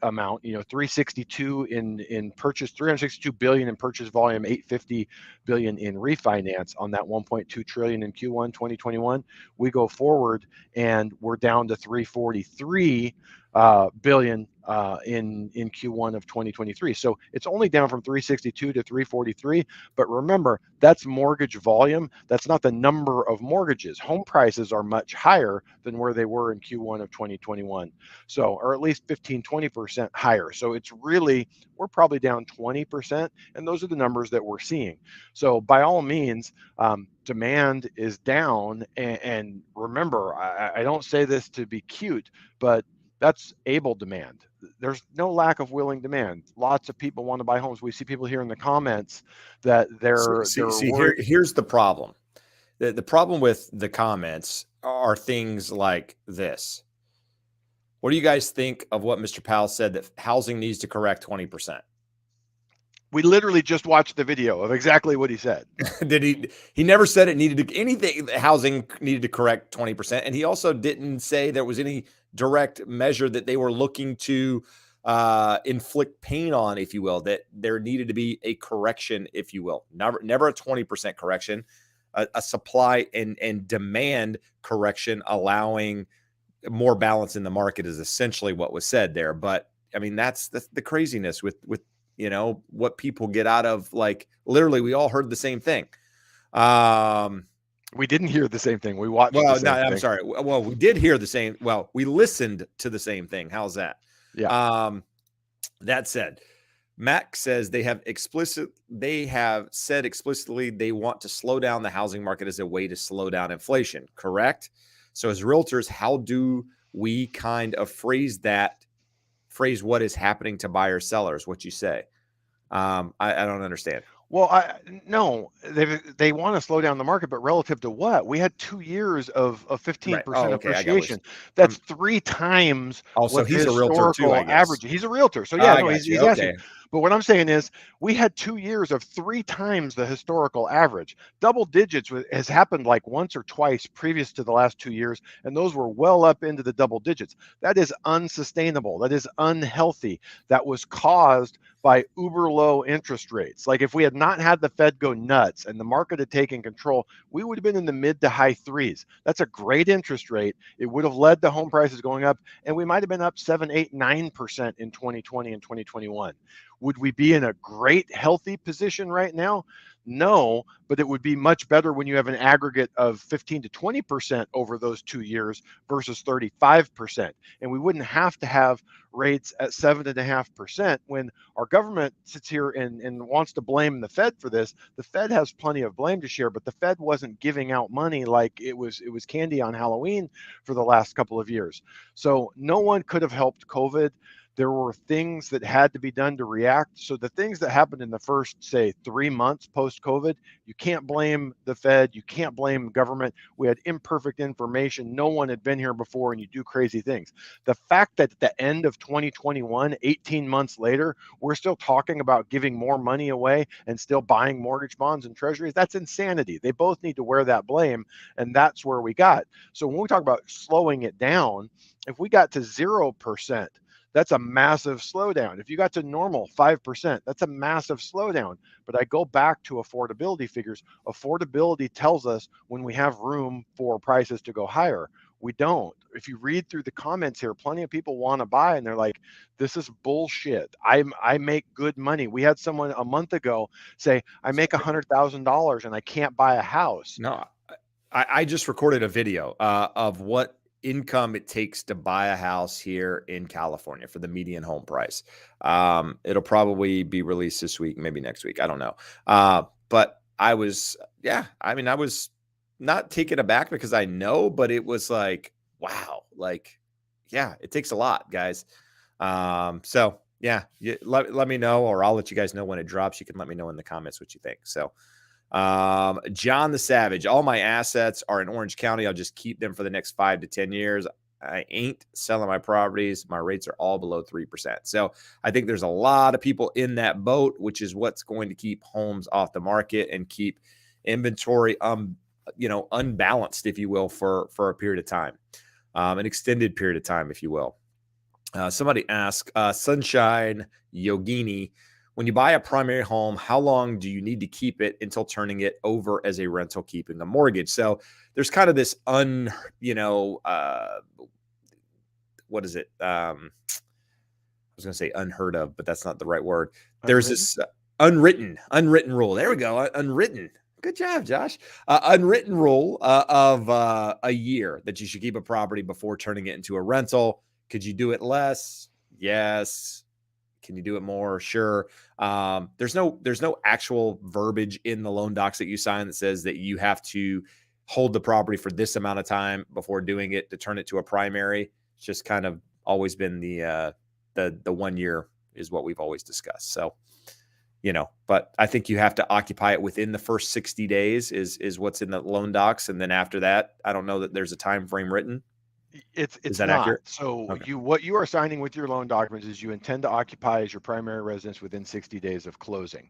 amount, you know, 362 in purchase, 362 billion in purchase volume, 850 billion in refinance on that 1.2 trillion in Q1 2021. We go forward and we're down to 343 billion in Q1 of 2023. So it's only down from 362 to 343. But remember, that's mortgage volume. That's not the number of mortgages. Home prices are much higher than where they were in Q1 of 2021. So, or at least 15-20% higher. So it's really, we're probably down 20%. And those are the numbers that we're seeing. So by all means, demand is down. And remember, I don't say this to be cute, but that's able demand. There's no lack of willing demand. Lots of people want to buy homes. We see people here in the comments that they're here's the problem. The problem with the comments are things like this. What do you guys think of what Mr. Powell said, that housing needs to correct 20%? We literally just watched the video of exactly what he said. Did he never said it needed to, anything, housing needed to correct 20%. And he also didn't say there was any direct measure that they were looking to inflict pain on, if you will, that there needed to be a correction, if you will. Never a 20% correction, a supply and demand correction, allowing more balance in the market is essentially what was said there. But I mean, that's the craziness with you know, what people get out of, like, literally, we all heard the same thing. We didn't hear the same thing. We watched. Well, the same thing. I'm sorry. Well, we did hear the same. Well, we listened to the same thing. How's that? Yeah. That said, Mac says they have said explicitly they want to slow down the housing market as a way to slow down inflation. Correct. So as realtors, how do we kind of phrase what is happening to buyers, sellers? What you say? I don't understand. Well, no, they want to slow down the market, but relative to what? We had 2 years of 15% appreciation. That's 3 times also what he's a realtor too, I guess. average. He's a realtor, so yeah, no, he's asking. Okay. But what I'm saying is, we had 2 years of 3 times the historical average. Double digits has happened like once or twice previous to the last 2 years, and those were well up into the double digits. That is unsustainable. That is unhealthy. That was caused by uber low interest rates. Like if we had not had the Fed go nuts and the market had taken control, we would have been in the mid to high 3s. That's a great interest rate. It would have led to home prices going up, and we might have been up 7, 8, 9% in 2020 and 2021. Would we be in a great healthy position right now? No, but it would be much better when you have an aggregate of 15 to 20% over those 2 years versus 35%. And we wouldn't have to have rates at 7.5% when our government sits here and wants to blame the Fed for this. The Fed has plenty of blame to share, but the Fed wasn't giving out money like it was candy on Halloween for the last couple of years. So no one could have helped COVID. There were things that had to be done to react. So the things that happened in the first, say, 3 months post-COVID, you can't blame the Fed. You can't blame government. We had imperfect information. No one had been here before, and you do crazy things. The fact that at the end of 2021, 18 months later, we're still talking about giving more money away and still buying mortgage bonds and treasuries, that's insanity. They both need to wear that blame, and that's where we got. So when we talk about slowing it down, if we got to 0%, that's a massive slowdown. If you got to normal 5%, that's a massive slowdown. But I go back to affordability figures. Affordability tells us when we have room for prices to go higher. We don't. If you read through the comments here, plenty of people want to buy and they're like, this is bullshit. I make good money. We had someone a month ago say, I make $100,000 and I can't buy a house. No, I just recorded a video of what income it takes to buy a house here in California for the median home price. It'll probably be released this week, maybe next week. I don't know. But I was not taken aback because I know, but it was like, wow, like, yeah, it takes a lot, guys. So yeah, let me know, or I'll let you guys know when it drops. You can let me know in the comments what you think. So, John the Savage, all my assets are in Orange County. I'll just keep them for the next 5 to 10 years. I ain't selling my properties. My rates are all below 3%. So I think there's a lot of people in that boat, which is what's going to keep homes off the market and keep inventory, unbalanced, if you will, for a period of time, an extended period of time, if you will. Somebody asked, Sunshine Yogini, when you buy a primary home, how long do you need to keep it until turning it over as a rental, keeping a mortgage? So there's kind of this what is it? I was going to say unheard of, but that's not the right word. There's this unwritten rule. There we go. Unwritten. Good job, Josh. Unwritten rule of a year that you should keep a property before turning it into a rental. Could you do it less? Yes. Can you do it more? Sure. There's no actual verbiage in the loan docs that you sign that says that you have to hold the property for this amount of time before doing it to turn it to a primary. It's just kind of always been the 1 year is what we've always discussed. So, but I think you have to occupy it within the first 60 days is what's in the loan docs. And then after that, I don't know that there's a time frame written. It's that not accurate? so. Okay. What you are signing with your loan documents is you intend to occupy as your primary residence within 60 days of closing.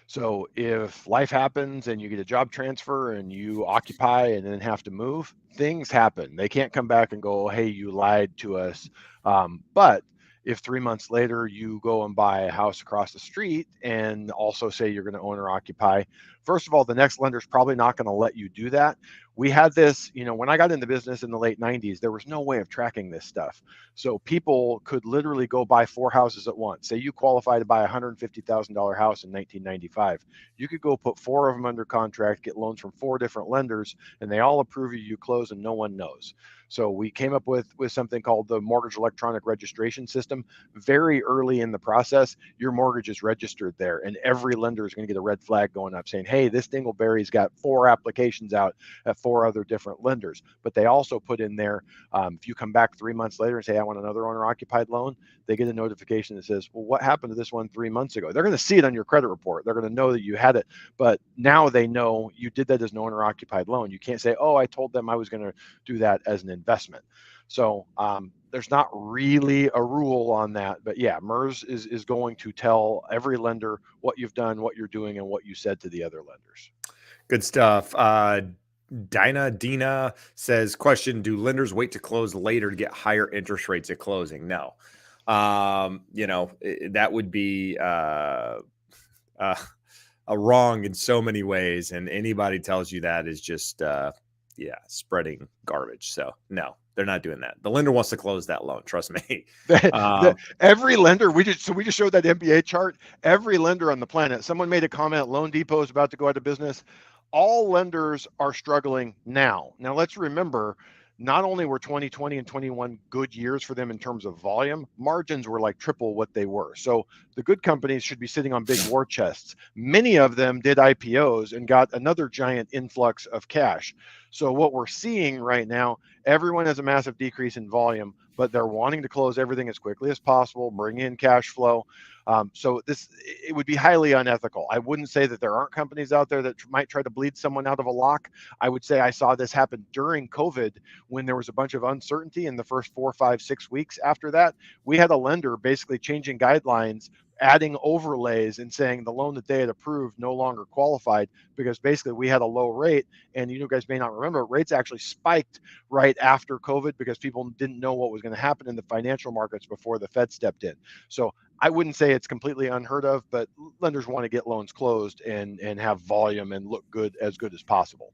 So if life happens and you get a job transfer and you occupy and then have to move, things happen. They can't come back and go, hey, you lied to us. But if 3 months later you go and buy a house across the street and also say you're going to own or occupy, first of all, the next lender is probably not going to let you do that. We had this, when I got into business in the late 90s, there was no way of tracking this stuff. So people could literally go buy 4 houses at once. Say you qualify to buy a $150,000 house in 1995. You could go put 4 of them under contract, get loans from 4 different lenders, and they all approve you close and no one knows. So we came up with something called the mortgage electronic registration system. Very early in the process, your mortgage is registered there, and every lender is going to get a red flag going up saying, hey, this Dingleberry's got 4 applications out at 4 other different lenders. But they also put in there, if you come back 3 months later and say, I want another owner-occupied loan, they get a notification that says, well, what happened to this one 3 months ago? They're going to see it on your credit report. They're going to know that you had it. But now they know you did that as an owner-occupied loan. You can't say, oh, I told them I was going to do that as an investment. So there's not really a rule on that. But yeah, MERS is going to tell every lender what you've done, what you're doing, and what you said to the other lenders. Good stuff. Dina says, question, do lenders wait to close later to get higher interest rates at closing? No. That would be a wrong in so many ways. And anybody tells you that is just, spreading garbage. So no, they're not doing that. The lender wants to close that loan. Trust me. Every lender, we just showed that MBA chart. Every lender on the planet, someone made a comment, Loan Depot is about to go out of business. All lenders are struggling now. Now let's remember, not only were 2020 and 21 good years for them in terms of volume, margins were like triple what they were. So the good companies should be sitting on big war chests. Many of them did IPOs and got another giant influx of cash. So what we're seeing right now, everyone has a massive decrease in volume, but they're wanting to close everything as quickly as possible, bring in cash flow. So it would be highly unethical. I wouldn't say that there aren't companies out there that might try to bleed someone out of a lock. I would say I saw this happen during COVID when there was a bunch of uncertainty in the first 4, 5, 6 weeks after that. We had a lender basically changing guidelines, adding overlays and saying the loan that they had approved no longer qualified because basically we had a low rate. And you guys may not remember, rates actually spiked right after COVID because people didn't know what was going to happen in the financial markets before the Fed stepped in. So I wouldn't say it's completely unheard of, but lenders want to get loans closed and have volume and look good as possible.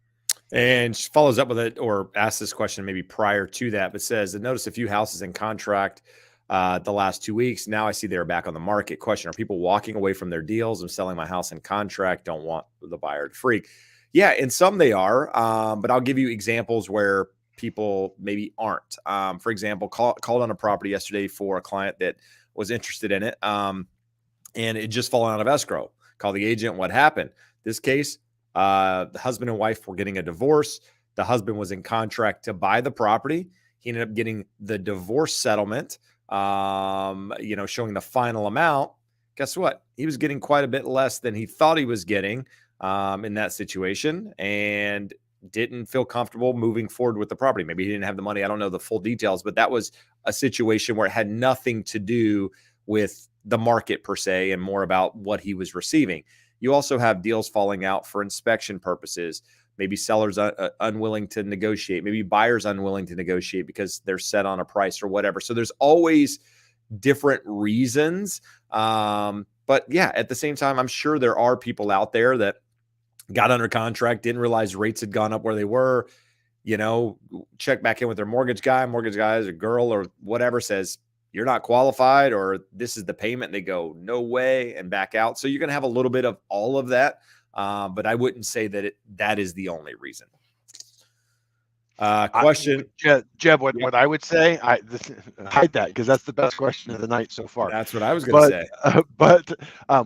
And she follows up with it, or asks this question maybe prior to that, but says, I noticed a few houses in contract the last 2 weeks. Now I see they're back on the market. Question, are people walking away from their deals? I'm selling my house in contract. Don't want the buyer to freak. Yeah, and some they are, but I'll give you examples where people maybe aren't. For example, called on a property yesterday for a client that was interested in it, and it just fallen out of escrow. Call the agent. What happened? This case, the husband and wife were getting a divorce. The husband was in contract to buy the property. He ended up getting the divorce settlement, showing the final amount. Guess what? He was getting quite a bit less than he thought he was getting in that situation, and didn't feel comfortable moving forward with the property. Maybe he didn't have the money. I don't know the full details, but that was a situation where it had nothing to do with the market per se, and more about what he was receiving. You also have deals falling out for inspection purposes. Maybe sellers unwilling to negotiate. Maybe buyers unwilling to negotiate because they're set on a price or whatever. So there's always different reasons. But yeah, at the same time, I'm sure there are people out there that got under contract, didn't realize rates had gone up where they were, check back in with their mortgage guy is a girl or whatever, says, you're not qualified, or this is the payment. And they go, no way, and back out. So you're going to have a little bit of all of that. But I wouldn't say that that is the only reason. Question. Jeb, what I would say, hide that, because that's the best question of the night so far. That's what I was going to say. But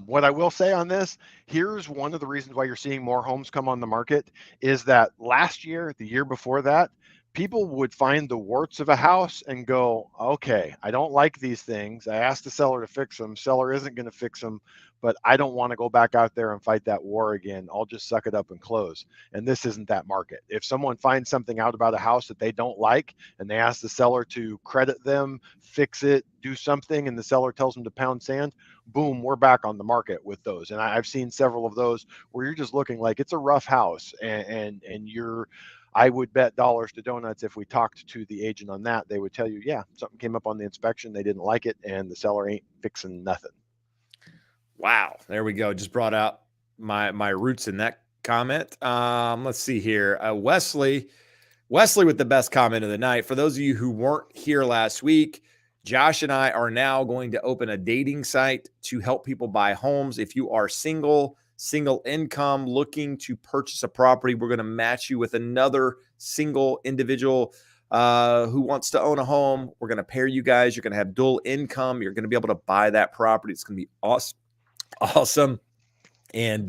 what I will say on this, here's one of the reasons why you're seeing more homes come on the market, is that last year, the year before that, people would find the warts of a house and go, okay, I don't like these things. I asked the seller to fix them. Seller isn't going to fix them, but I don't want to go back out there and fight that war again. I'll just suck it up and close. And this isn't that market. If someone finds something out about a house that they don't like and they ask the seller to credit them, fix it, do something, and the seller tells them to pound sand, boom, we're back on the market with those. And I've seen several of those where you're just looking like it's a rough house, and you're, I would bet dollars to donuts if we talked to the agent on that, they would tell you, yeah, something came up on the inspection, they didn't like it, and the seller ain't fixing nothing. Wow, there we go. Just brought out my roots in that comment. Let's see here. Wesley with the best comment of the night. For those of you who weren't here last week, Josh and I are now going to open a dating site to help people buy homes. If you are single income, looking to purchase a property, we're going to match you with another single individual who wants to own a home. We're going to pair you guys. You're going to have dual income. You're going to be able to buy that property. It's going to be awesome. And it's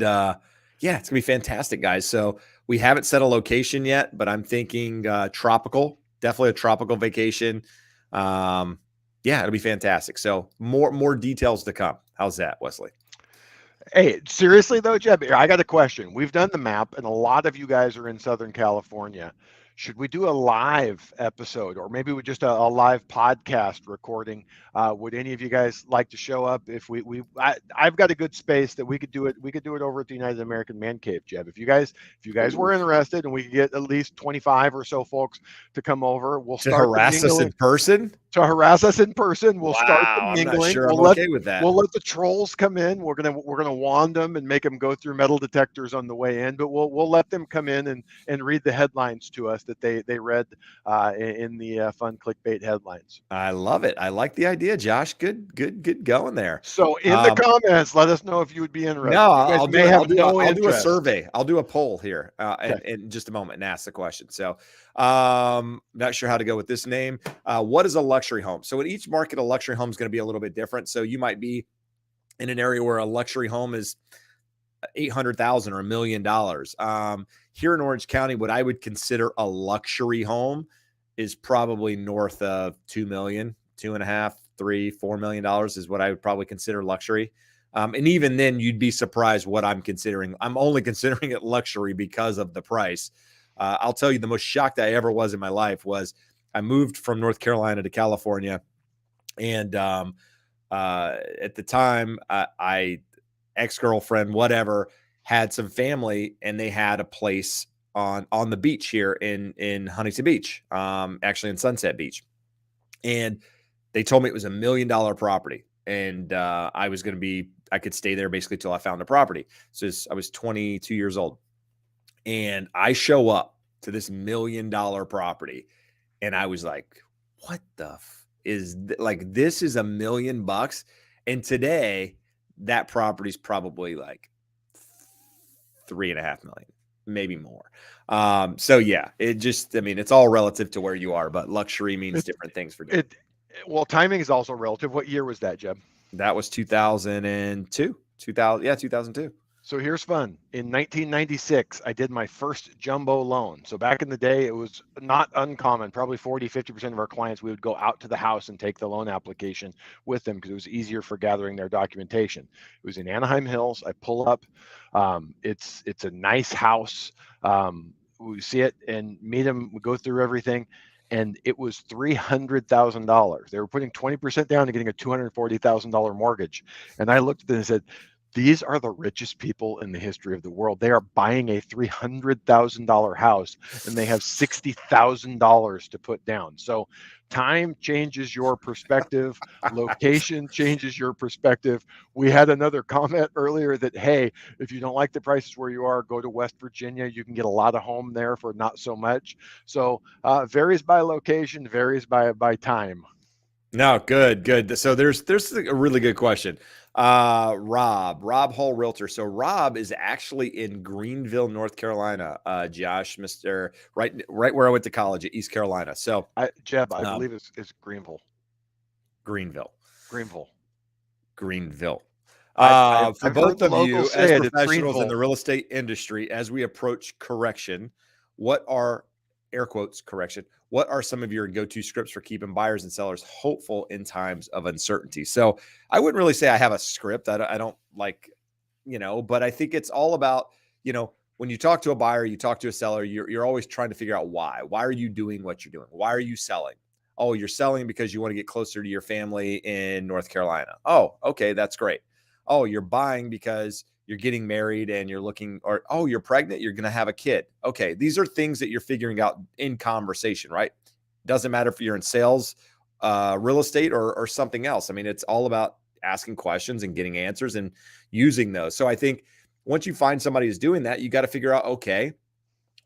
going to be fantastic, guys. So we haven't set a location yet, but I'm thinking tropical, definitely a tropical vacation. It'll be fantastic. So more details to come. How's that, Wesley? Hey, seriously though, Jeb, I got a question. We've done the map, and a lot of you guys are in Southern California. Should we do a live episode, or maybe we just a live podcast recording? Would any of you guys like to show up? If I've got a good space that we could do it. We could do it over at the United American Man Cave, Jeb. If you guys were interested, and we could get at least 25 or so folks to come over, we'll start harass us in person. To harass us in person, we'll start the mingling. I'm not sure I'm okay with that. We'll let the trolls come in. We're gonna wand them and make them go through metal detectors on the way in. But we'll let them come in and read the headlines to us that they read in the fun clickbait headlines. I love it. I like the idea, Josh. Good going there. So in the comments, let us know if you would be interested. No, I'll do a survey. I'll do a poll here in just a moment and ask the question. So not sure how to go with this name. What is a luxury home? So in each market, a luxury home is going to be a little bit different. So you might be in an area where a luxury home is $800,000 or $1 million. Here in Orange County, what I would consider a luxury home is probably north of 2 million, $2.5, $3, $4 million is what I would probably consider luxury. And even then you'd be surprised what I'm considering. I'm only considering it luxury because of the price. I'll tell you, the most shocked I ever was in my life was I moved from North Carolina to California. And at the time, ex-girlfriend, whatever, had some family, and they had a place on the beach here in Huntington Beach, actually in Sunset Beach. And they told me it was $1 million property. And I could stay there basically till I found a property. So I was 22 years old. And I show up to this $1 million property. And I was like, what the like, this is $1 million. And today that property's probably like 3.5 million, maybe more. So yeah, it just, I mean, it's all relative to where you are, but luxury means different things for different. Well, timing is also relative. What year was that, Jeb? That was 2002. 2002. So here's fun. In 1996, I did my first jumbo loan. So back in the day, it was not uncommon. Probably 40-50% of our clients, we would go out to the house and take the loan application with them because it was easier for gathering their documentation. It was in Anaheim Hills. I pull up. It's a nice house. We see it and meet them. We go through everything. And it was $300,000. They were putting 20% down and getting a $240,000 mortgage. And I looked at them and said, these are the richest people in the history of the world. They are buying a $300,000 house and they have $60,000 to put down. So time changes your perspective. Location changes your perspective. We had another comment earlier that, hey, if you don't like the prices where you are, go to West Virginia. You can get a lot of home there for not so much. So varies by location, varies by time. No, good. So there's a really good question. Rob Hall, Realtor. So Rob is actually in Greenville, North Carolina. Josh, right where I went to college at East Carolina. So Jeb, I believe it's Greenville. Greenville. For both of you as professionals in the real estate industry, as we approach correction, what are air quotes correction? What are some of your go-to scripts for keeping buyers and sellers hopeful in times of uncertainty? So I wouldn't really say I have a script. I don't like, but I think it's all about, when you talk to a buyer, you talk to a seller, you're always trying to figure out why. Why are you doing what you're doing? Why are you selling? Oh, you're selling because you want to get closer to your family in North Carolina. Oh, okay, that's great. Oh, you're buying because you're getting married and you're looking, or, oh, you're pregnant, you're going to have a kid. Okay. These are things that you're figuring out in conversation, right? Doesn't matter if you're in sales, real estate or something else. I mean, it's all about asking questions and getting answers and using those. So I think once you find somebody who's doing that, you got to figure out, okay,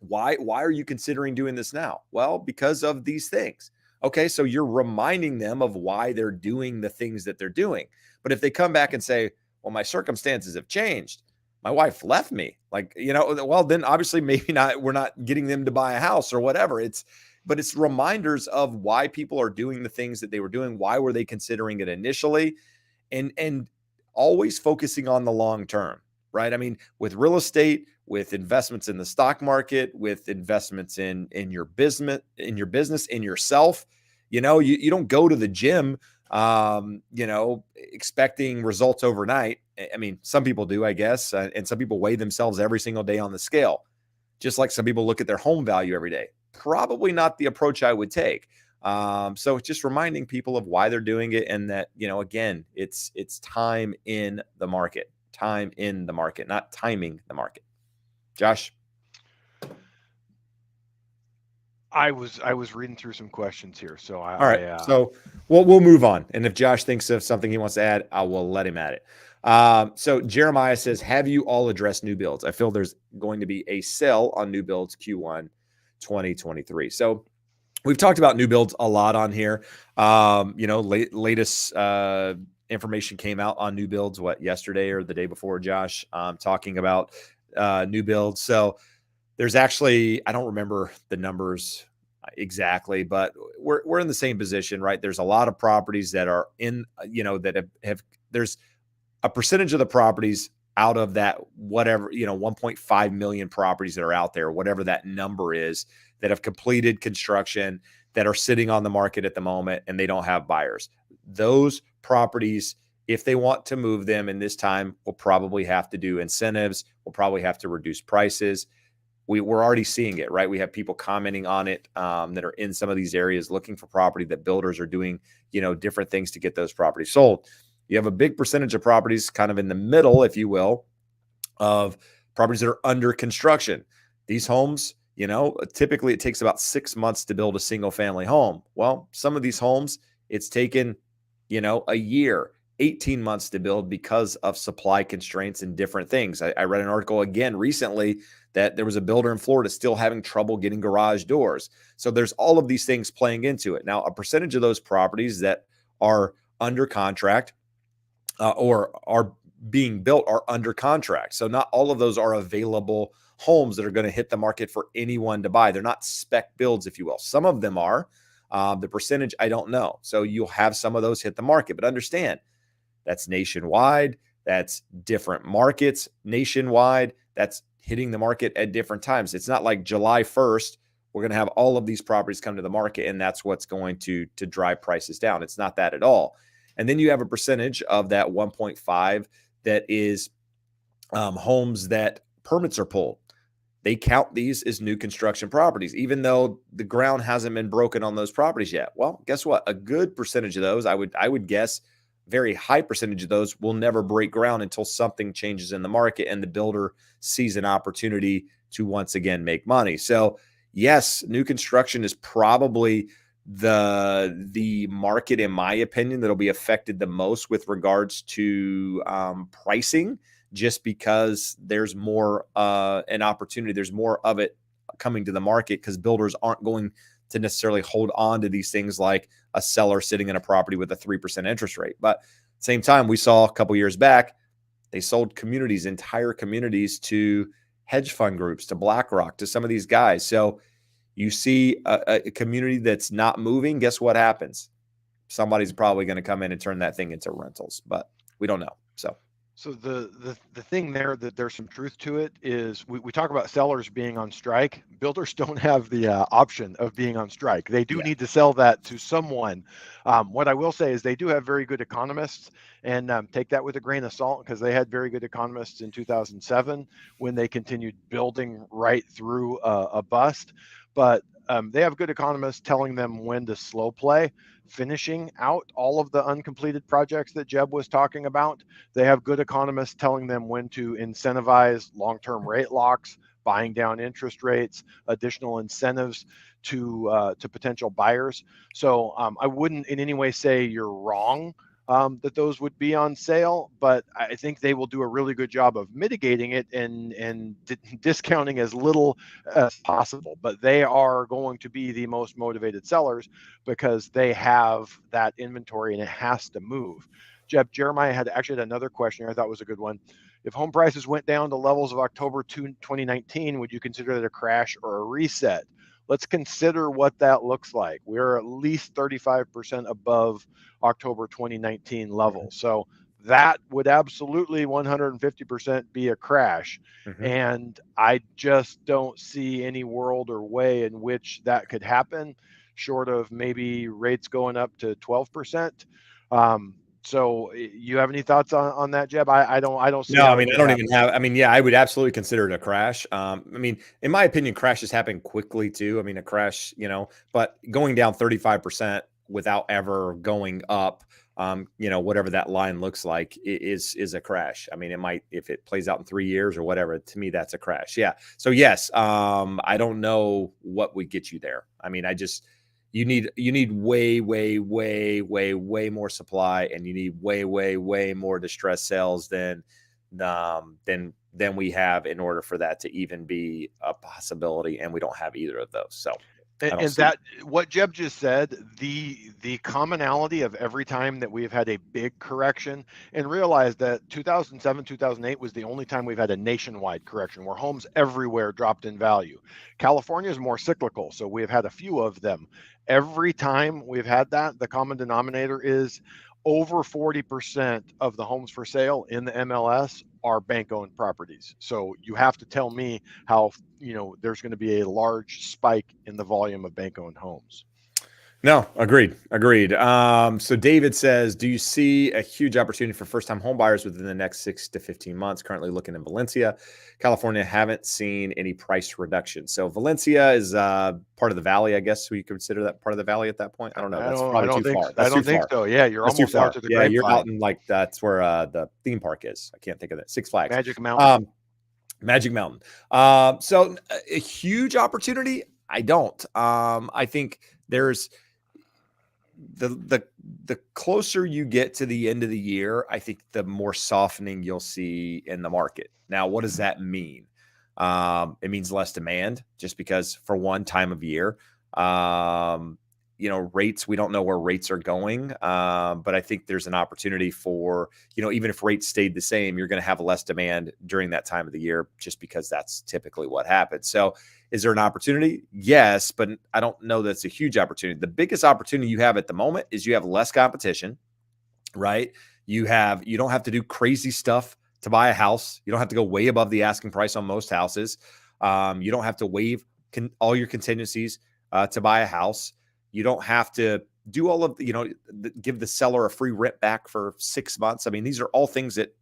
why are you considering doing this now? Well, because of these things. Okay. So you're reminding them of why they're doing the things that they're doing. But if they come back and say, well, my circumstances have changed. My wife left me. Like, well, then obviously maybe not, we're not getting them to buy a house or whatever. But it's reminders of why people are doing the things that they were doing. Why were they considering it initially? And always focusing on the long term, right? I mean, with real estate, with investments in the stock market, with investments in your business, in yourself, you don't go to the gym expecting results overnight. I mean, some people do, I guess, and some people weigh themselves every single day on the scale, just like some people look at their home value every day. Probably not the approach I would take. So it's just reminding people of why they're doing it, and that, again, it's time in the market, not timing the market. Josh? I was reading through some questions here, so all right. So we'll move on, and if Josh thinks of something he wants to add, I will let him add it. So Jeremiah says, "Have you all addressed new builds? I feel there's going to be a sell on new builds Q1 2023." So we've talked about new builds a lot on here. Latest information came out on new builds yesterday or the day before, Josh, talking about new builds. So there's actually, I don't remember the numbers exactly, but we're in the same position, right? There's a lot of properties that are in, that have there's a percentage of the properties out of that, whatever, 1.5 million properties that are out there, whatever that number is, that have completed construction, that are sitting on the market at the moment, and they don't have buyers. Those properties, if they want to move them in this time, will probably have to do incentives. We'll probably have to reduce prices. We're already seeing it, right? We have people commenting on it that are in some of these areas looking for property, that builders are doing, different things to get those properties sold. You have a big percentage of properties kind of in the middle, if you will, of properties that are under construction. These homes, typically it takes about 6 months to build a single family home. Well, some of these homes, it's taken, a year, 18 months to build because of supply constraints and different things. I read an article again recently that there was a builder in Florida still having trouble getting garage doors. So there's all of these things playing into it. Now, a percentage of those properties that are under contract or are being built are under contract. So not all of those are available homes that are going to hit the market for anyone to buy. They're not spec builds, if you will. Some of them are. The percentage, I don't know. So you'll have some of those hit the market, but understand that's nationwide. That's different markets nationwide. That's hitting the market at different times. It's not like July 1st, we're going to have all of these properties come to the market and that's what's going to drive prices down. It's not that at all. And then you have a percentage of that 1.5 that is homes that permits are pulled. They count these as new construction properties, even though the ground hasn't been broken on those properties yet. Well, guess what? A good percentage of those, I would guess, very high percentage of those will never break ground until something changes in the market and the builder sees an opportunity to once again make money. So yes, new construction is probably the market, in my opinion, that'll be affected the most with regards to pricing, just because there's more an opportunity. There's more of it coming to the market because builders aren't going to necessarily hold on to these things like a seller sitting in a property with a 3% interest rate. But at the same time, we saw a couple years back, they sold communities, entire communities, to hedge fund groups, to BlackRock, to some of these guys. So you see a community that's not moving, guess what happens? Somebody's probably going to come in and turn that thing into rentals, but we don't know. So the thing there that there's some truth to it is we talk about sellers being on strike. Builders don't have the option of being on strike. They do need to sell that to someone. What I will say is they do have very good economists, and take that with a grain of salt, because they had very good economists in 2007 when they continued building right through a bust. But they have good economists telling them when to slow play, finishing out all of the uncompleted projects that Jeb was talking about. They have good economists telling them when to incentivize long-term rate locks, buying down interest rates, additional incentives to potential buyers. So I wouldn't in any way say you're wrong that those would be on sale, but I think they will do a really good job of mitigating it and discounting as little as possible. But they are going to be the most motivated sellers because they have that inventory and it has to move. Jeb, Jeremiah had another question I thought was a good one. If home prices went down to levels of October 2019, would you consider it a crash or a reset? Let's consider what that looks like. We're at least 35% above October 2019 levels. So that would absolutely 150% be a crash. And I just don't see any world or way in which that could happen, short of maybe rates going up to 12%. So you have any thoughts on that, Jeb? I don't see. No, I mean, I don't even have, yeah, I would absolutely consider it a crash. I mean, in my opinion, crashes happen quickly too. I mean, a crash, but going down 35% without ever going up, whatever that line looks like is a crash. I mean, it might, if it plays out in 3 years or whatever, to me, that's a crash. Yeah. So yes, I don't know what would get you there. I mean, you need way more supply, and you need way more distressed sales than we have in order for that to even be a possibility. And we don't have either of those. So, and that what Jeb just said, the commonality of every time that we've had a big correction, and realize that 2007, 2008 was the only time we've had a nationwide correction where homes everywhere dropped in value. California is more cyclical, so we've had a few of them. Every time we've had that, the common denominator is over 40% of the homes for sale in the MLS are bank-owned properties. So you have to tell me how, there's going to be a large spike in the volume of bank-owned homes. No, agreed. So David says, do you see a huge opportunity for first-time home buyers within the next 6 to 15 months? Currently looking in Valencia, California, haven't seen any price reduction. So Valencia is part of the valley, I guess. We consider that part of the valley at that point. I don't know. That's probably too far. I don't think so. Yeah, you're almost out to the grapevine. You're out in that's where the theme park is. I can't think of it. Six Flags. Magic Mountain. Magic Mountain. So a huge opportunity? I don't. I think the closer you get to the end of the year, I think the more softening you'll see in the market. Now, what does that mean? It means less demand, just because for one time of year, rates, we don't know where rates are going. But I think there's an opportunity for, even if rates stayed the same, you're going to have less demand during that time of the year, just because that's typically what happens. So is there an opportunity? Yes, but I don't know that's a huge opportunity. The biggest opportunity you have at the moment is you have less competition, right? You don't have to do crazy stuff to buy a house. You don't have to go way above the asking price on most houses. You don't have to waive all your contingencies to buy a house. You don't have to do all of give the seller a free rent back for 6 months. I mean, these are all things that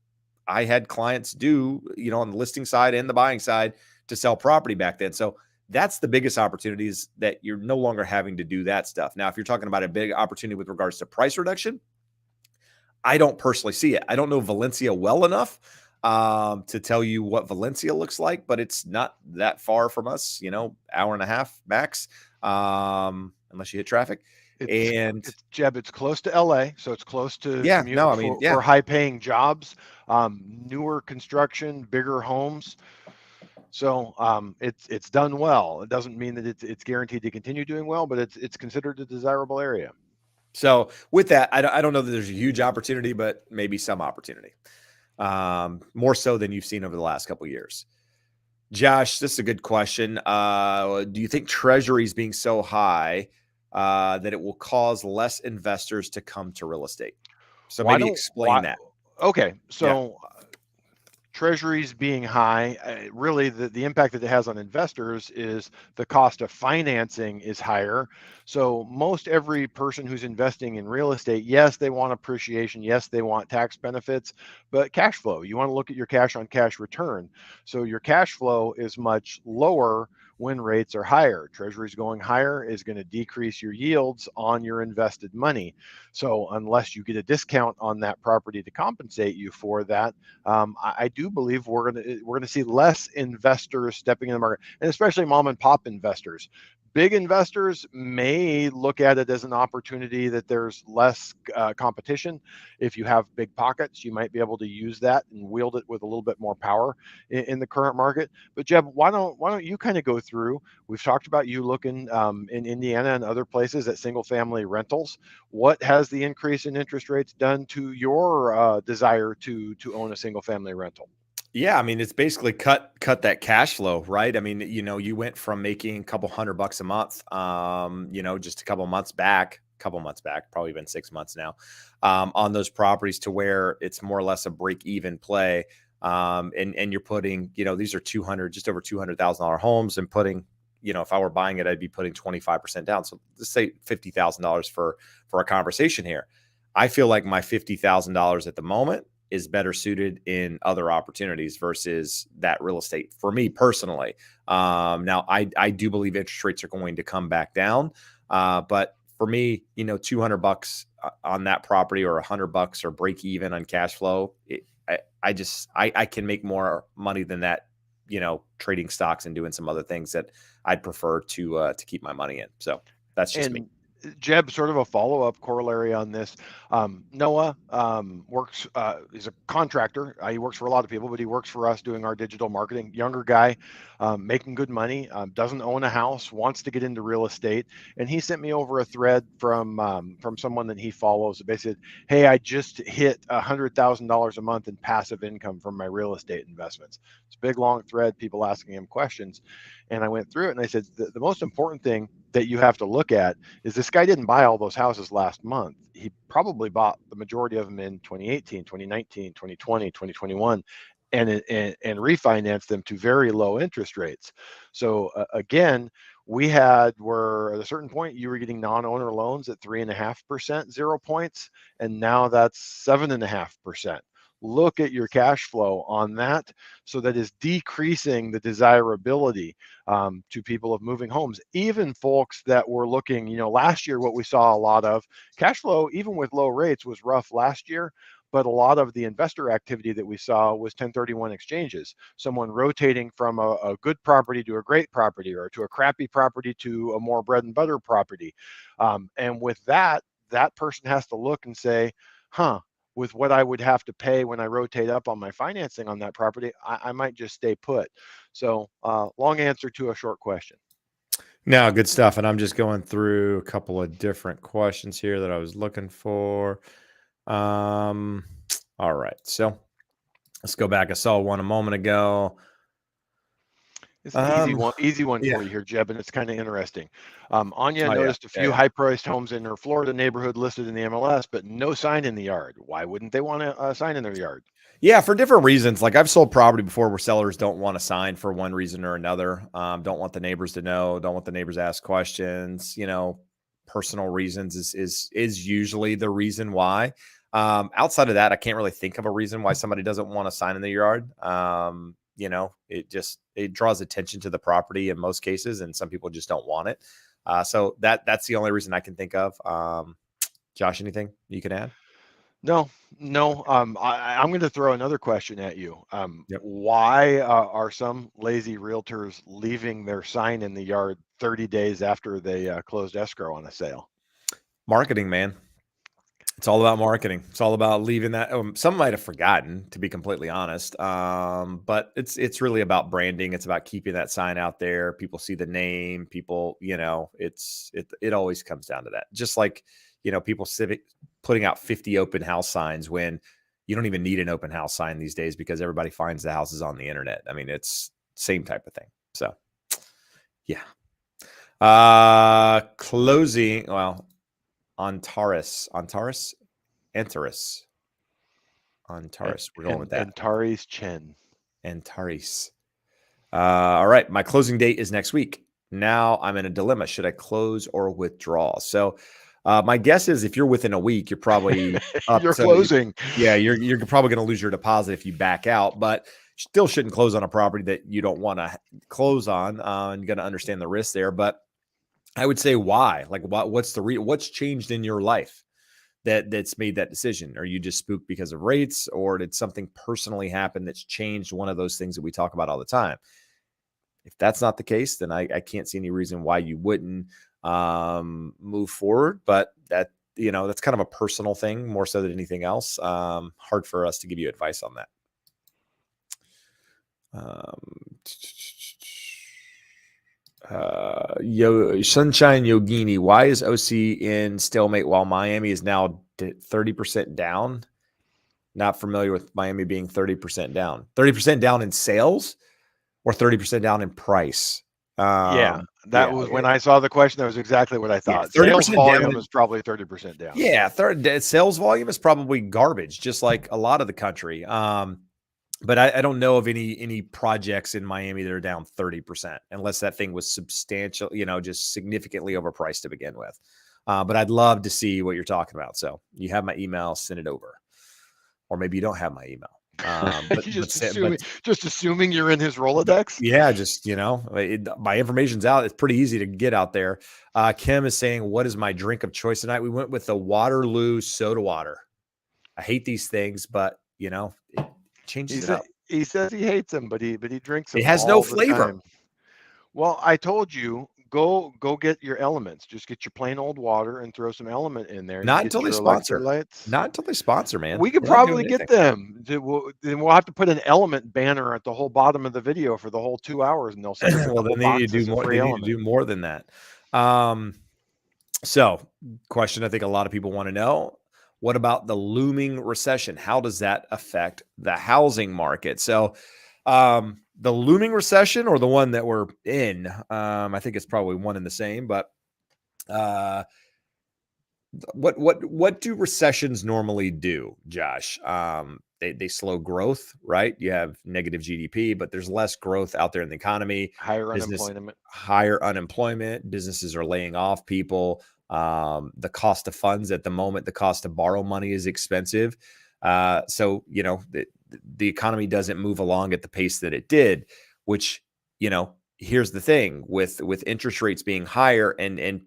I had clients do, on the listing side and the buying side to sell property back then. So that's the biggest opportunity, is that you're no longer having to do that stuff. Now, if you're talking about a big opportunity with regards to price reduction, I don't personally see it. I don't know Valencia well enough to tell you what Valencia looks like, but it's not that far from us, hour and a half max, unless you hit traffic. It's Jeb, it's close to LA, so it's close to for high paying jobs, newer construction, bigger homes. So it's done well. It doesn't mean that it's guaranteed to continue doing well, but it's considered a desirable area. So with that, I don't know that there's a huge opportunity, but maybe some opportunity, more so than you've seen over the last couple of years. Josh, this is a good question. Do you think treasuries being so high that it will cause less investors to come to real estate? So maybe explain that. Okay, so treasuries being high, really the impact that it has on investors is the cost of financing is higher. So most every person who's investing in real estate, yes, they want appreciation, yes, they want tax benefits, but cash flow, you want to look at your cash on cash return. So your cash flow is much lower when rates are higher. Treasuries going higher is going to decrease your yields on your invested money. So unless you get a discount on that property to compensate you for that, I do believe we're going to see less investors stepping in the market, and especially mom and pop investors. Big investors may look at it as an opportunity that there's less competition. If you have big pockets, you might be able to use that and wield it with a little bit more power in the current market. But Jeb, why don't you kind of go through? We've talked about you looking in Indiana and other places at single family rentals. What has the increase in interest rates done to your desire to own a single family rental? Yeah, I mean, it's basically cut that cash flow, right? I mean, you went from making a couple $100 a month, just a couple months back, probably been 6 months now, on those properties, to where it's more or less a break even play. And you're putting, these are just over $200,000 homes, and putting, if I were buying it, I'd be putting 25% down. So let's say $50,000 for a conversation here. I feel like my $50,000 at the moment is better suited in other opportunities versus that real estate for me personally. Now I do believe interest rates are going to come back down. But for me, $200 on that property, or $100, or break even on cash flow, I can make more money than that, trading stocks and doing some other things that I'd prefer to keep my money in. So that's just me. Jeb, sort of a follow-up corollary on this. Noah works, he's a contractor. He works for a lot of people, but he works for us doing our digital marketing. Younger guy, making good money, doesn't own a house, wants to get into real estate. And he sent me over a thread from someone that he follows. That basically said, hey, I just hit $100,000 a month in passive income from my real estate investments. It's a big, long thread, people asking him questions. And I went through it, and I said, the most important thing that you have to look at is this guy didn't buy all those houses last month. He probably bought the majority of them in 2018, 2019, 2020, 2021, and refinanced them to very low interest rates. So again, were at a certain point, you were getting non-owner loans at 3.5%, 0 points, and now that's 7.5%. Look at your cash flow on that. So that is decreasing the desirability to people of moving homes. Even folks that were looking, last year, what we saw a lot of cash flow, even with low rates, was rough last year. But a lot of the investor activity that we saw was 1031 exchanges, someone rotating from a good property to a great property, or to a crappy property to a more bread and butter property. And with that, that person has to look and say, huh, with what I would have to pay when I rotate up on my financing on that property, I might just stay put. So long answer to a short question. No, good stuff. And I'm just going through a couple of different questions here that I was looking for. All right. So let's go back. I saw one a moment ago. It's an easy one yeah. for you here, Jeb, and it's kind of interesting. Anya Oh, noticed a few yeah. high-priced homes in her Florida neighborhood listed in the MLS, but no sign in the yard. Why wouldn't they want a sign in their yard? Yeah, for different reasons. Like I've sold property before where sellers don't want to sign for one reason or another. Don't want the neighbors to know. Don't want the neighbors to ask questions. Personal reasons is usually the reason why. Outside of that, I can't really think of a reason why somebody doesn't want to sign in the yard. It draws attention to the property in most cases, and some people just don't want it. So that's the only reason I can think of. Josh, anything you can add? No. I'm going to throw another question at you. Yep. Why are some lazy realtors leaving their sign in the yard 30 days after they closed escrow on a sale? Marketing, man. It's all about marketing. It's all about leaving that. Some might have forgotten, to be completely honest. But it's really about branding. It's about keeping that sign out there. People see the name. People, it always comes down to that. Just like people putting out 50 open house signs when you don't even need an open house sign these days because everybody finds the houses on the internet. I mean, it's same type of thing. So, yeah. Closing. Well. Antares. We're going with that. Antares Chen. Antares. All right. My closing date is next week. Now I'm in a dilemma. Should I close or withdraw? So my guess is if you're within a week, you're probably you're closing. You're probably going to lose your deposit if you back out, but still shouldn't close on a property that you don't want to close on. And you got to understand the risk there. But I would say why? Like what's what's changed in your life that's made that decision? Are you just spooked because of rates, or did something personally happen that's changed one of those things that we talk about all the time? If that's not the case, then I can't see any reason why you wouldn't move forward. But that's kind of a personal thing more so than anything else. Hard for us to give you advice on that. Sunshine Yogini, why is OC in stalemate while Miami is now 30% down? Not familiar with Miami being 30% down. 30% down in sales or 30% down in price? That was when I saw the question. That was exactly what I thought. 30% sales volume down is probably 30% down. Yeah, sales volume is probably garbage, just like a lot of the country. But I don't know of any projects in Miami that are down 30%, unless that thing was substantial, just significantly overpriced to begin with. But I'd love to see what you're talking about. So you have my email, send it over. Or maybe you don't have my email. Just assuming you're in his Rolodex. Yeah, just my information's out. It's pretty easy to get out there. Kim is saying, "What is my drink of choice tonight?" We went with the Waterloo soda water. I hate these things, but it changes it up. He says he hates them, but he drinks them. It has no flavor. Well, I told you, go get your elements. Just get your plain old water and throw some element in there. Not until they sponsor. Not until they sponsor, man. We could probably get them. Then we'll have to put an element banner at the whole bottom of the video for the whole 2 hours, and they'll say, well, then they need to do more. They need to do more than that. So, question I think a lot of people want to know: what about the looming recession? How does that affect the housing market? So, the looming recession or the one that we're in, I think it's probably one and the same, but what do recessions normally do, Josh? They slow growth, right? You have negative GDP, but there's less growth out there in the economy. Higher unemployment. Businesses are laying off people. The cost of funds at the moment, the cost to borrow money is expensive. So, the economy doesn't move along at the pace that it did, which, here's the thing with interest rates being higher and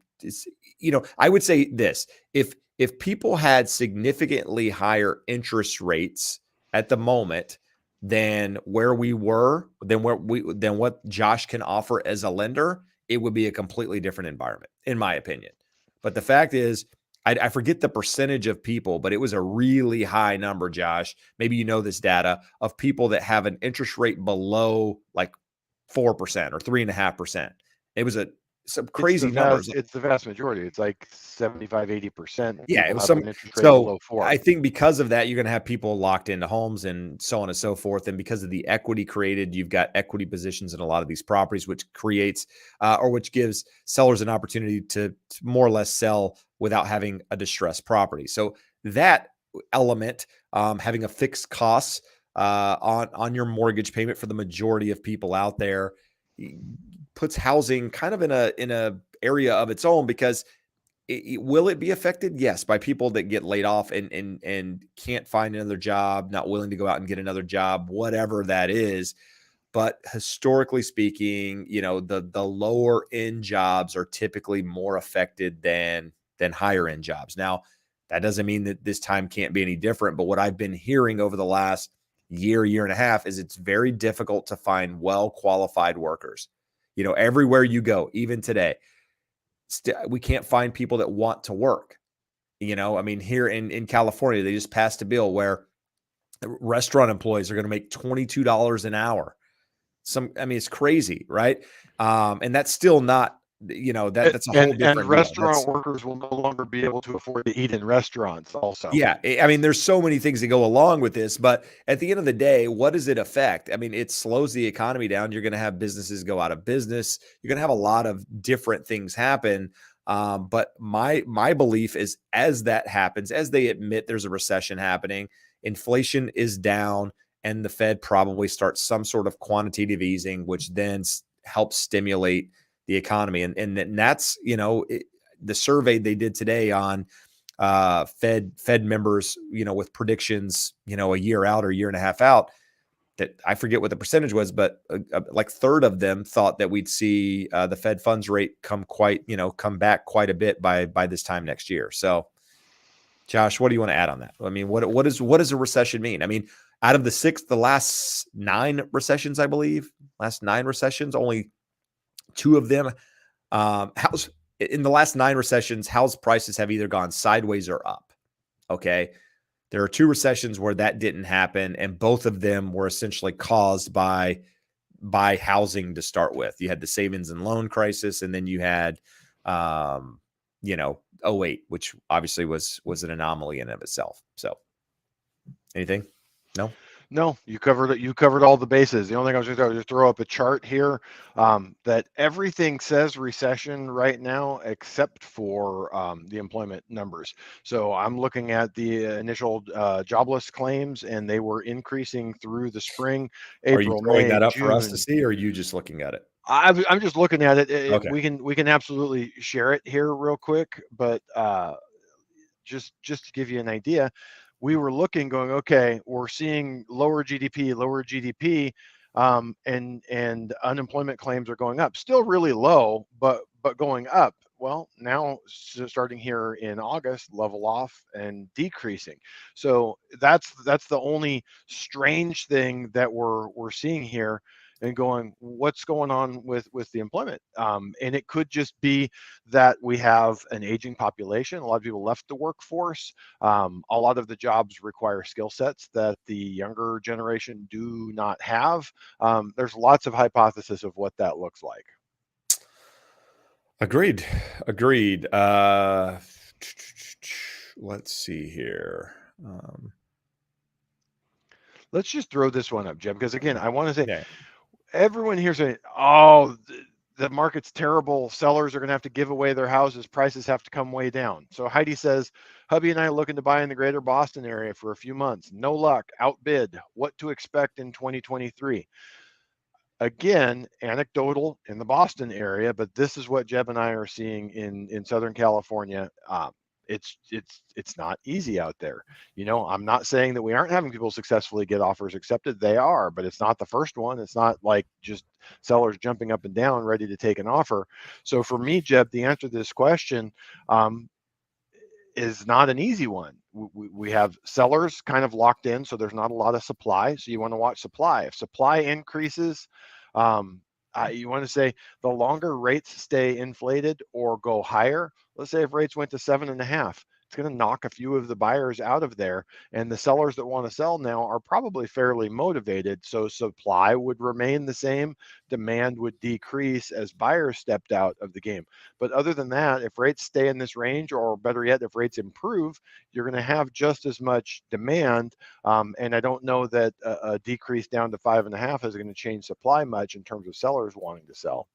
I would say this, if people had significantly higher interest rates at the moment than where we were, than what Josh can offer as a lender, it would be a completely different environment, in my opinion. But the fact is, I forget the percentage of people, but it was a really high number, Josh. Maybe you know this data of people that have an interest rate below like 4% or 3.5%. It was some crazy numbers. It's the vast majority. It's like 75, 80%. Yeah, it People was have some. an interest rate So below 4. I think because of that, you're going to have people locked into homes and so on and so forth. And because of the equity created, you've got equity positions in a lot of these properties, which creates or which gives sellers an opportunity to more or less sell without having a distressed property. So that element, having a fixed cost on your mortgage payment for the majority of people out there, puts housing kind of in a area of its own, because will it be affected? Yes, by people that get laid off and can't find another job, not willing to go out and get another job, whatever that is. But historically speaking, the lower end jobs are typically more affected than higher end jobs. Now, that doesn't mean that this time can't be any different. But what I've been hearing over the last year and a half is it's very difficult to find well qualified workers. Everywhere you go, even today, we can't find people that want to work. I mean, here in California, they just passed a bill where restaurant employees are going to make $22 an hour. It's crazy, right? And that's still not, that's a whole different and deal. restaurant workers will no longer be able to afford to eat in restaurants also. Yeah. I mean, there's so many things that go along with this, but at the end of the day, what does it affect? I mean, it slows the economy down. You're going to have businesses go out of business. You're going to have a lot of different things happen. But my belief is, as that happens, as they admit there's a recession happening, inflation is down, and the Fed probably starts some sort of quantitative easing, which then helps stimulate the economy. And that's, the survey they did today on Fed members, with predictions, a year out or a year and a half out, that I forget what the percentage was, but like third of them thought that we'd see the Fed funds rate come back quite a bit by this time next year. So, Josh, what do you want to add on that? I mean, what does a recession mean? I mean, out of the last 9 recessions, I believe, only 2 of them, in the last 9 recessions, house prices have either gone sideways or up. Okay. There are 2 recessions where that didn't happen, and both of them were essentially caused by housing to start with. You had the savings and loan crisis, and then you had, 08, which obviously was an anomaly in and of itself. So, anything? No, you covered it. You covered all the bases. The only thing I was going to do is throw up a chart here that everything says recession right now, except for the employment numbers. So I'm looking at the initial jobless claims, and they were increasing through the spring, April, Are you throwing May, that up June. for us to see, or are you just looking at it? I'm just looking at it. Okay. We can absolutely share it here real quick, but just to give you an idea, we were looking, going, okay, we're seeing lower GDP, and unemployment claims are going up. Still really low, but going up. Well, now starting here in August, level off and decreasing. So that's the only strange thing that we're seeing here, and going, what's going on with the employment? And it could just be that we have an aging population. A lot of people left the workforce. A lot of the jobs require skill sets that the younger generation do not have. There's lots of hypotheses of what that looks like. Agreed. Let's see here. Let's just throw this one up, Jeb, because again, I want to say, Yeah. Everyone here saying, oh, the market's terrible. Sellers are going to have to give away their houses. Prices have to come way down. So Heidi says, hubby and I are looking to buy in the greater Boston area for a few months. No luck, outbid. What to expect in 2023? Again, anecdotal in the Boston area, but this is what Jeb and I are seeing in Southern California. It's not easy out there. I'm not saying that we aren't having people successfully get offers accepted. They are, but it's not the first one. It's not like just sellers jumping up and down ready to take an offer. So for me, Jeb, the answer to this question is not an easy one. We have sellers kind of locked in, so there's not a lot of supply. So you want to watch supply. If supply increases, you want to say the longer rates stay inflated or go higher. Let's say if rates went to 7.5, It's going to knock a few of the buyers out of there. And the sellers that want to sell now are probably fairly motivated. So supply would remain the same, demand would decrease as buyers stepped out of the game. But other than that, if rates stay in this range, or better yet, if rates improve, you're going to have just as much demand. And I don't know that a decrease down to 5.5 is going to change supply much in terms of sellers wanting to sell.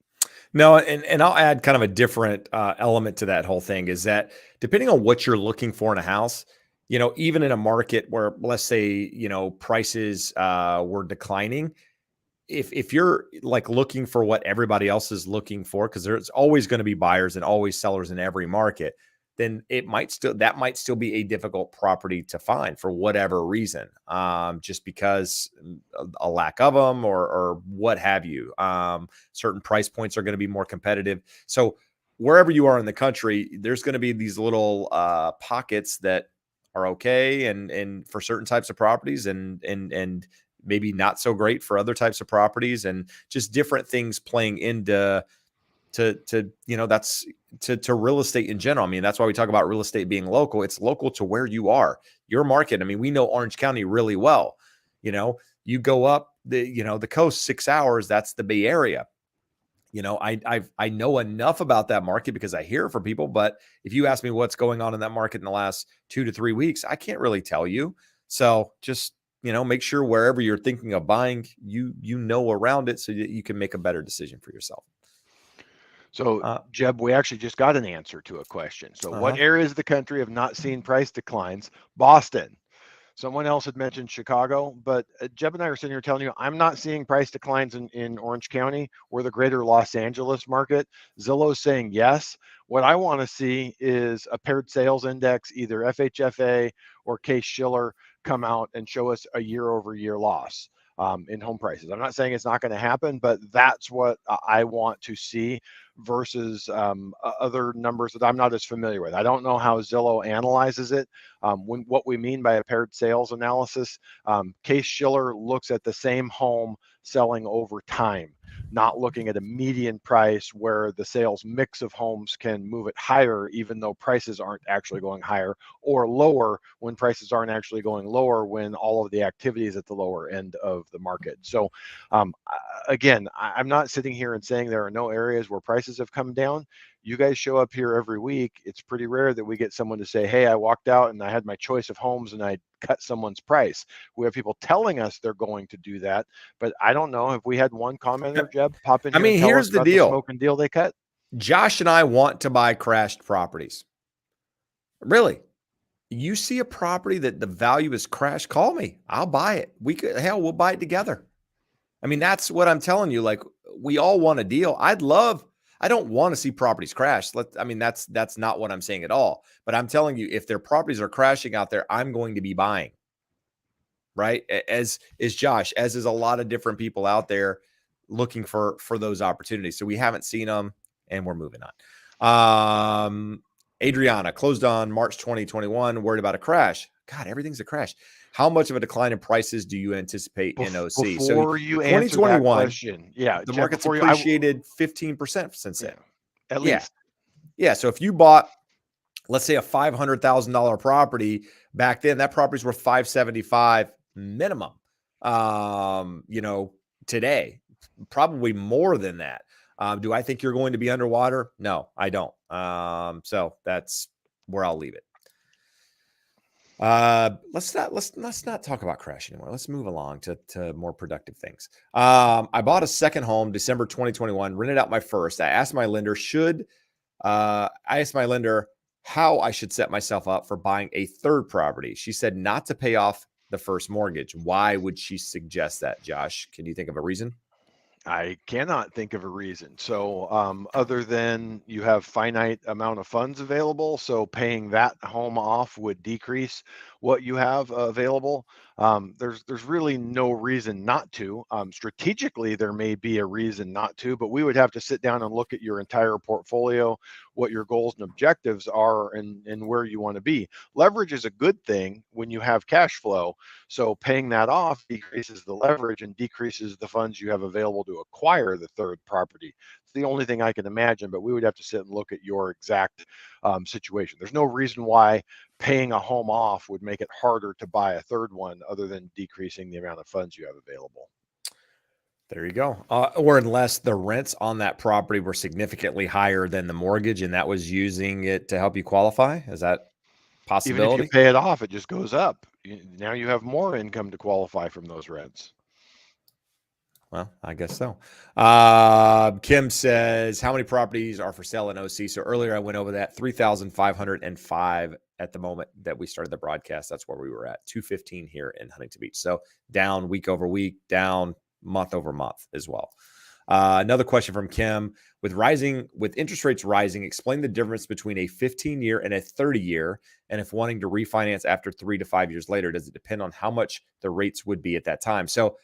No, and I'll add kind of a different element to that whole thing is that depending on what you're looking for in a house, even in a market where, let's say, prices were declining, if you're like looking for what everybody else is looking for, because there's always going to be buyers and always sellers in every market, then that might still be a difficult property to find for whatever reason, just because a lack of them or what have you. Certain price points are going to be more competitive. So wherever you are in the country, there's going to be these little pockets that are okay and for certain types of properties and maybe not so great for other types of properties, and just different things playing into that's to real estate in general. I mean, that's why we talk about real estate being local. It's local to where you are, your market. I mean, we know Orange County really well. You go up the coast 6 hours, that's the Bay Area. I know enough about that market because I hear from people, but if you ask me what's going on in that market in the last 2 to 3 weeks, I can't really tell you. So just, make sure wherever you're thinking of buying, you around it so that you can make a better decision for yourself. So, Jeb, we actually just got an answer to a question. So what areas of the country have not seen price declines? Boston. Someone else had mentioned Chicago, but Jeb and I are sitting here telling you, I'm not seeing price declines in Orange County or the greater Los Angeles market. Zillow's saying yes. What I want to see is a paired sales index, either FHFA or Case-Shiller, come out and show us a year-over-year loss in home prices. I'm not saying it's not going to happen, but that's what I want to see versus other numbers that I'm not as familiar with. I don't know how Zillow analyzes it. What we mean by a paired sales analysis, Case-Shiller looks at the same home selling over time, not looking at a median price where the sales mix of homes can move it higher even though prices aren't actually going higher, or lower when prices aren't actually going lower when all of the activity is at the lower end of the market. So again, I'm not sitting here and saying there are no areas where prices have come down. You guys show up here every week. It's pretty rare that we get someone to say, hey, I walked out and I had my choice of homes and I cut someone's price. We have people telling us they're going to do that, but I don't know. Have we had one commenter, Jeb, pop in here and tell here's us the about deal. the smoking deal they cut? Josh and I want to buy crashed properties. Really? You see a property that the value is crashed, call me. I'll buy it. We'll buy it together. I mean, that's what I'm telling you. Like, we all want a deal. I don't want to see properties crash. That's not what I'm saying at all. But I'm telling you, if their properties are crashing out there, I'm going to be buying. Right? As is Josh, as is a lot of different people out there looking for those opportunities. So we haven't seen them, and we're moving on. Adriana, closed on March 2021, worried about a crash. God, everything's a crash. How much of a decline in prices do you anticipate in OC? Before you answer that question, the market's appreciated 15% since then. At least. Yeah. So if you bought, let's say, a $500,000 property back then, that property's worth $575 minimum. Today, probably more than that. Do I think you're going to be underwater? No, I don't. So that's where I'll leave it. Let's not talk about crash anymore. Let's move along to more productive things. I bought a second home December 2021, rented out my first. I asked my lender how I should set myself up for buying a third property. She said not to pay off the first mortgage. Why would she suggest that, Josh? Can you think of a reason? I cannot think of a reason. So other than you have finite amount of funds available, so paying that home off would decrease what you have available, there's really no reason not to. Strategically, there may be a reason not to, but we would have to sit down and look at your entire portfolio, what your goals and objectives are, and where you want to be. Leverage is a good thing when you have cash flow. So paying that off decreases the leverage and decreases the funds you have available to acquire the third property. It's the only thing I can imagine, but we would have to sit and look at your exact situation. There's no reason why paying a home off would make it harder to buy a third one other than decreasing the amount of funds you have available. There you go. Or unless the rents on that property were significantly higher than the mortgage and that was using it to help you qualify. Is that Even if you possibility? pay it off, it just goes up. Now you have more income to qualify from those rents. Well, I guess so. Kim says, how many properties are for sale in OC? So earlier I went over that, 3,505 at the moment that we started the broadcast. That's where we were at, 215 here in Huntington Beach. So down week over week, down month over month as well. Another question from Kim, with interest rates rising, explain the difference between a 15-year and a 30-year. And if wanting to refinance after 3 to 5 years later, does it depend on how much the rates would be at that time? So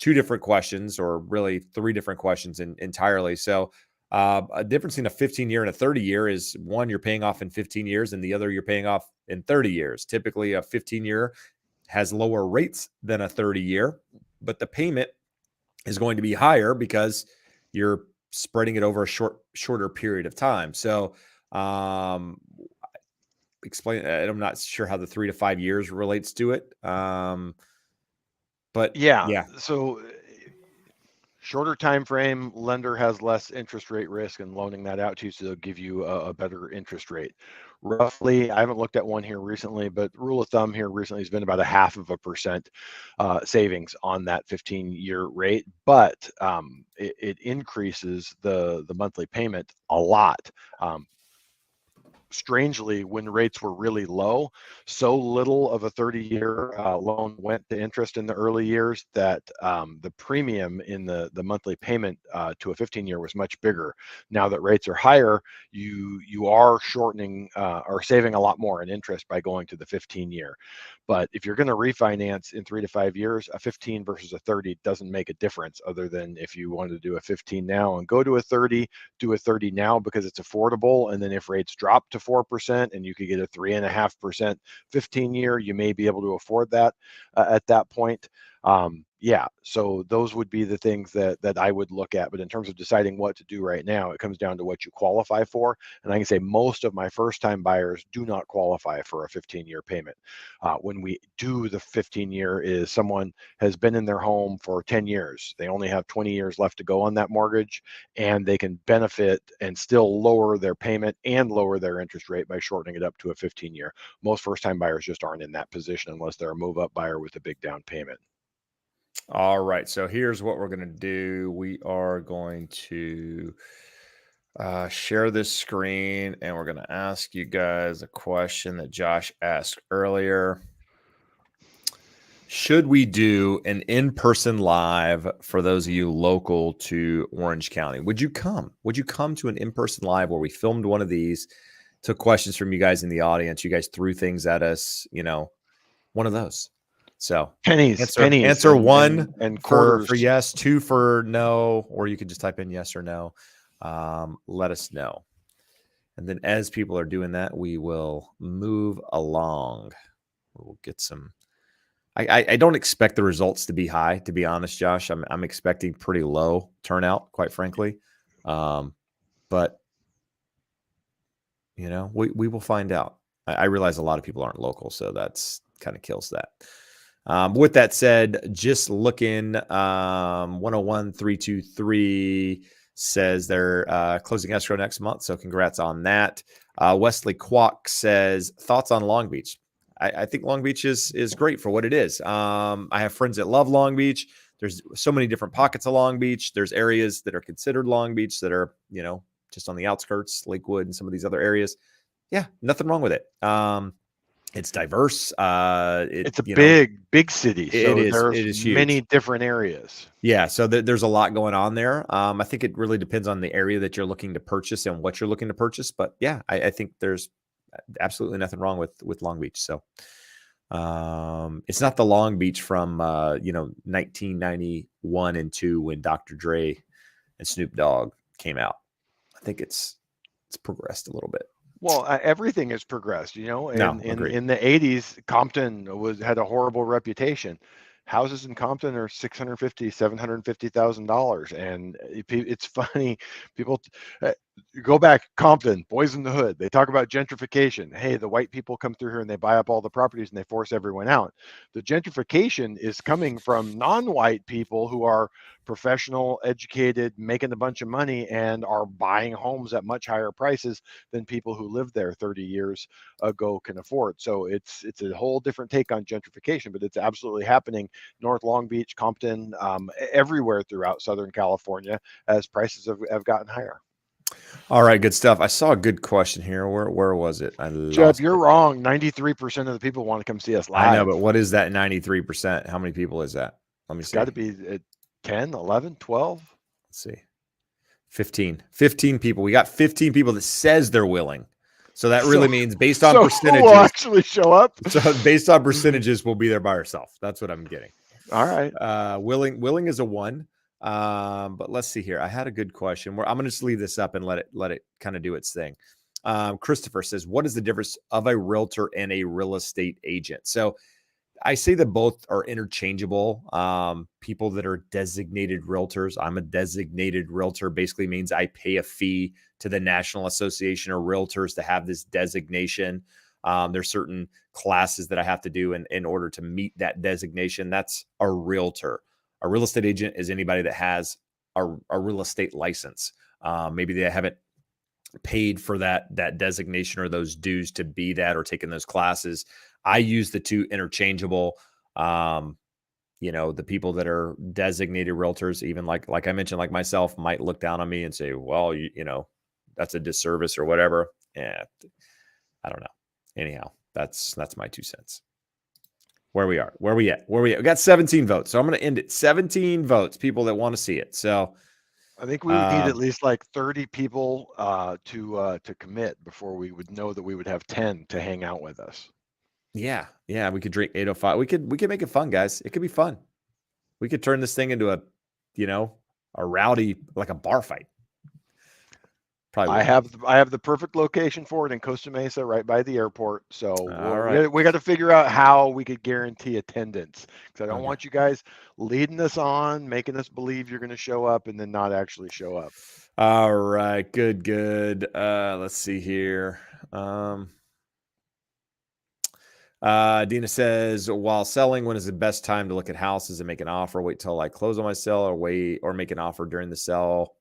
two different questions, or really three different questions entirely. So a difference in a 15-year and a 30-year is one, you're paying off in 15 years and the other you're paying off in 30 years. Typically a 15-year has lower rates than a 30-year, but the payment is going to be higher because you're spreading it over a shorter period of time. So explain, I'm not sure how the 3 to 5 years relates to it. But yeah. So shorter time frame, lender has less interest rate risk in loaning that out to you, so they'll give you a better interest rate. Roughly, I haven't looked at one here recently, but rule of thumb here recently has been about 0.5% savings on that 15-year rate. But it increases the monthly payment a lot. Strangely, when rates were really low, so little of a 30-year loan went to interest in the early years that the premium in the monthly payment to a 15-year was much bigger. Now that rates are higher, you are shortening or saving a lot more in interest by going to the 15-year. But if you're going to refinance in 3 to 5 years, a 15 versus a 30 doesn't make a difference, other than if you wanted to do a 15 now and go to a 30, do a 30 now because it's affordable. And then if rates drop to 4% and you could get a 3.5% 15-year, you may be able to afford that at that point. Yeah, so those would be the things that I would look at. But in terms of deciding what to do right now, it comes down to what you qualify for. And I can say most of my first-time buyers do not qualify for a 15-year payment. When we do the 15-year is someone has been in their home for 10 years. They only have 20 years left to go on that mortgage, and they can benefit and still lower their payment and lower their interest rate by shortening it up to a 15-year. Most first-time buyers just aren't in that position unless they're a move-up buyer with a big down payment. All right. So here's what we're going to do. We are going to share this screen and we're going to ask you guys a question that Josh asked earlier. Should we do an in-person live for those of you local to Orange County? Would you come? Would you come to an in-person live where we filmed one of these, took questions from you guys in the audience, you guys threw things at us, one of those. So pennies, answer one and quarters for yes, two for no, or you can just type in yes or no. Let us know. And then as people are doing that, we will move along. We'll get some. I don't expect the results to be high, to be honest, Josh. I'm expecting pretty low turnout, quite frankly. But we will find out. I realize a lot of people aren't local, so that's kind of kills that. With that said, just looking, 101323 says they're closing escrow next month. So congrats on that. Wesley Kwok says, thoughts on Long Beach? I think Long Beach is great for what it is. I have friends that love Long Beach. There's so many different pockets of Long Beach. There's areas that are considered Long Beach that are, just on the outskirts, Lakewood and some of these other areas. Yeah, nothing wrong with it. It's diverse. It's a big city. So it is huge. Many different areas. Yeah. So there's a lot going on there. I think it really depends on the area that you're looking to purchase and what you're looking to purchase. But yeah, I think there's absolutely nothing wrong with Long Beach. So It's not the Long Beach from 1991 and 2 when Dr. Dre and Snoop Dogg came out. I think it's progressed a little bit. Well, everything has progressed, No, agreed. in the 80s, Compton had a horrible reputation. Houses in Compton are $650,000, $750,000. And it's funny. People go back, Compton, Boys in the Hood. They talk about gentrification. Hey, the white people come through here and they buy up all the properties and they force everyone out. The gentrification is coming from non-white people who are professional, educated, making a bunch of money, and are buying homes at much higher prices than people who lived there 30 years ago can afford. So it's a whole different take on gentrification, but it's absolutely happening. North Long Beach, Compton, everywhere throughout Southern California as prices have gotten higher. All right, good stuff. I saw a good question here. Where was it? Jeb, you're wrong. 93% of the people want to come see us live. I know, but what is that 93%? How many people is that? Let me see. It's got to be 10, 11, 12. Let's see. 15 people. We got 15 people that says they're willing. So that really means based on percentages. We'll actually show up. So based on percentages, we'll be there by ourselves. That's what I'm getting. All right. Willing is a 1. But let's see here. I had a good question. I'm going to just leave this up and let it kind of do its thing. Christopher says, what is the difference of a realtor and a real estate agent? So I say that both are interchangeable. People that are designated realtors, I'm a designated realtor, basically means I pay a fee to the National Association of Realtors to have this designation. There's certain classes that I have to do in order to meet that designation. That's a realtor. A real estate agent is anybody that has a real estate license. Maybe they haven't paid for that designation or those dues to be that or taken those classes. I use the two interchangeable. The people that are designated realtors, even like I mentioned, like myself, might look down on me and say, well, that's a disservice or whatever. Yeah, I don't know. Anyhow, that's my 2 cents. Where we at? We got 17 votes. So I'm going to end it. 17 votes, people that want to see it. So I think we would need at least like 30 people to commit before we would know that we would have 10 to hang out with us. Yeah. We could drink 805. We could make it fun, guys. It could be fun. We could turn this thing into a rowdy, like a bar fight. Probably. I have the perfect location for it in Costa Mesa, right by the airport. So right. we got to figure out how we could guarantee attendance, because I don't want you guys leading us on, making us believe you're going to show up and then not actually show up. All right, good. Let's see here. Dina says, while selling, when is the best time to look at houses and make an offer? Wait till I close on my sale, or make an offer during the sell?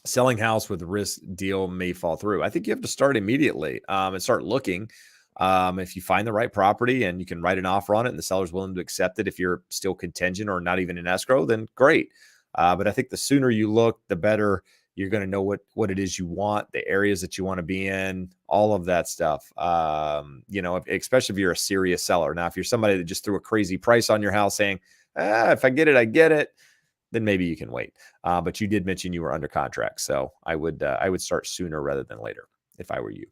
Selling house with risk deal may fall through. I think you have to start immediately and start looking. If you find the right property and you can write an offer on it and the seller's willing to accept it, if you're still contingent or not even in escrow, then great. But I think the sooner you look, the better you're going to know what it is you want, the areas that you want to be in, all of that stuff. Especially if you're a serious seller. Now, if you're somebody that just threw a crazy price on your house saying, if I get it, I get it, then maybe you can wait. But you did mention you were under contract. So I would start sooner rather than later if I were you.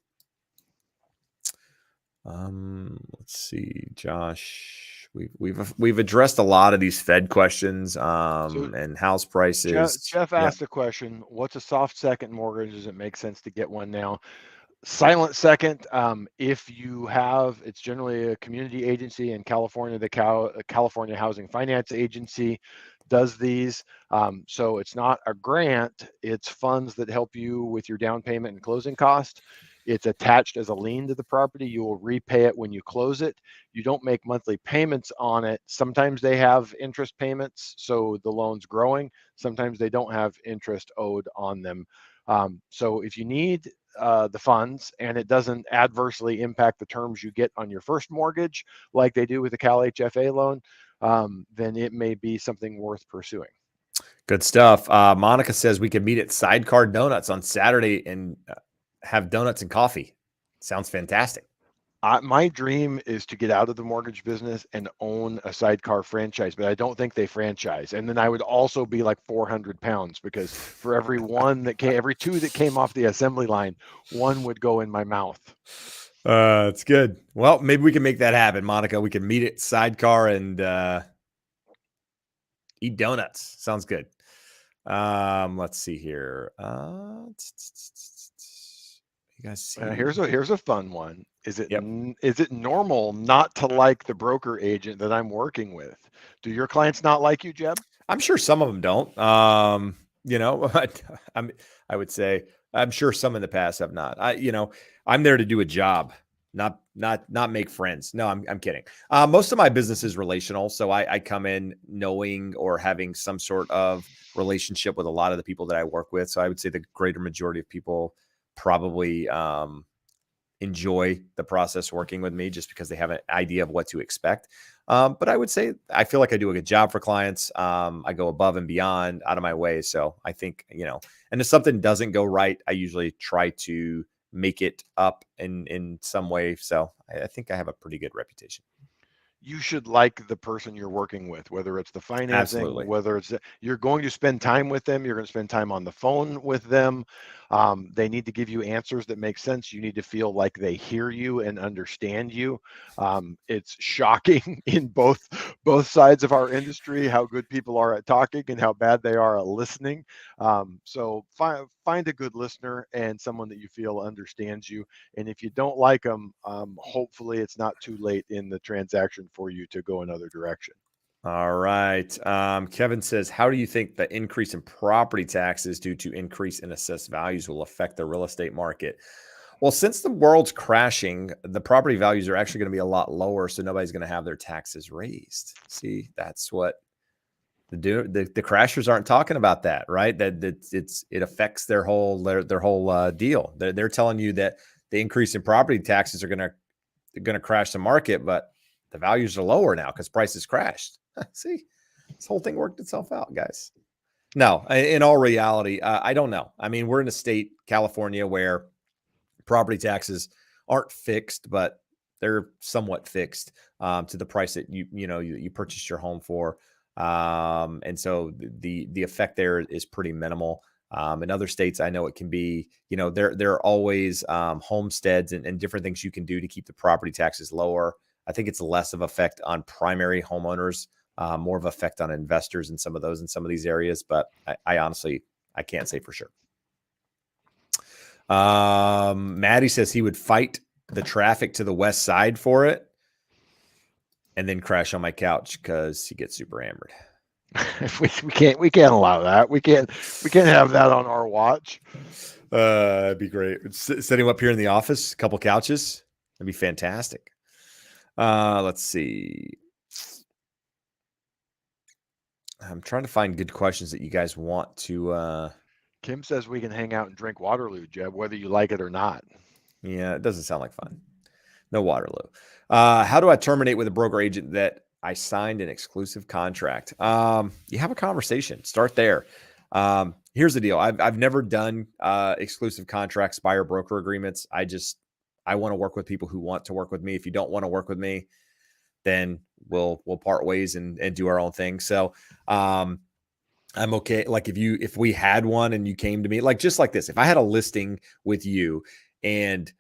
Let's see, Josh, we've addressed a lot of these Fed questions and house prices. Jeff asked a question. What's a soft second mortgage? Does it make sense to get one now? Silent second, if you have, it's generally a community agency in California. The California Housing Finance Agency does these. So it's not a grant, it's funds that help you with your down payment and closing cost. It's attached as a lien to the property. You will repay it when you close it. You don't make monthly payments on it. Sometimes they have interest payments, so the loan's growing. Sometimes they don't have interest owed on them. So if you need the funds and it doesn't adversely impact the terms you get on your first mortgage, like they do with the Cal HFA loan, then it may be something worth pursuing. Good stuff. Monica says we could meet at Sidecar Donuts on Saturday and have donuts and coffee. Sounds fantastic. My dream is to get out of the mortgage business and own a sidecar franchise, but I don't think they franchise. And then I would also be like 400 pounds, because for every two that came off the assembly line, one would go in my mouth. It's good. Well, maybe we can make that happen, Monica. We can meet at Sidecar and eat donuts. Sounds good. Let's see here. You guys see? Here's a fun one. Is it Yep. is it normal not to like the broker agent that I'm working with? Do your clients not like you, Jeb? I'm sure some of them don't. You know, I would say I'm sure some in the past have not. I'm there to do a job, not make friends. No, I'm kidding. Most of my business is relational, so I come in knowing or having some sort of relationship with a lot of the people that I work with. So I would say the greater majority of people probably enjoy the process working with me just because they have an idea of what to expect. But I would say I feel like I do a good job for clients. I go above and beyond out of my way. So I think, and if something doesn't go right, I usually try to make it up in some way. So I think I have a pretty good reputation. You should like the person you're working with, whether it's the financing, Absolutely. whether it's you're going to spend time with them, you're going to spend time on the phone with them. They need to give you answers that make sense. You need to feel like they hear you and understand you. It's shocking in both sides of our industry how good people are at talking and how bad they are at listening. So find a good listener and someone that you feel understands you. And if you don't like them, hopefully it's not too late in the transaction for you to go another direction. All right. Kevin says, how do you think the increase in property taxes due to increase in assessed values will affect the real estate market? Well, since the world's crashing, the property values are actually going to be a lot lower, so nobody's going to have their taxes raised. See, that's what the crashers aren't talking about, that, right? That it affects their whole deal. They're telling you that the increase in property taxes are going to crash the market, but the values are lower now because prices crashed. See, this whole thing worked itself out, guys. No, in all reality, I don't know. I mean, we're in a state, California, where property taxes aren't fixed, but they're somewhat fixed to the price that you purchased your home for. And so the effect there is pretty minimal. In other states, I know it can be, there are always homesteads and different things you can do to keep the property taxes lower. I think it's less of effect on primary homeowners, more of effect on investors in some of these areas. But I honestly, I can't say for sure. Maddie says he would fight the traffic to the west side for it and then crash on my couch because he gets super hammered. we can't allow that. We can't have that on our watch. It'd be great. Set him up here in the office, a couple couches. That'd be fantastic. Let's see. I'm trying to find good questions that you guys want to. Kim says we can hang out and drink Waterloo, Jeb, whether you like it or not. Yeah, it doesn't sound like fun. No Waterloo. How do I terminate with a broker agent that I signed an exclusive contract? You have a conversation. Start there. Here's the deal. I've never done exclusive contracts, buyer broker agreements. I want to work with people who want to work with me. If you don't want to work with me, then we'll part ways and do our own thing. So I'm okay. Like if we had one and you came to me, like just like this, if I had a listing with you and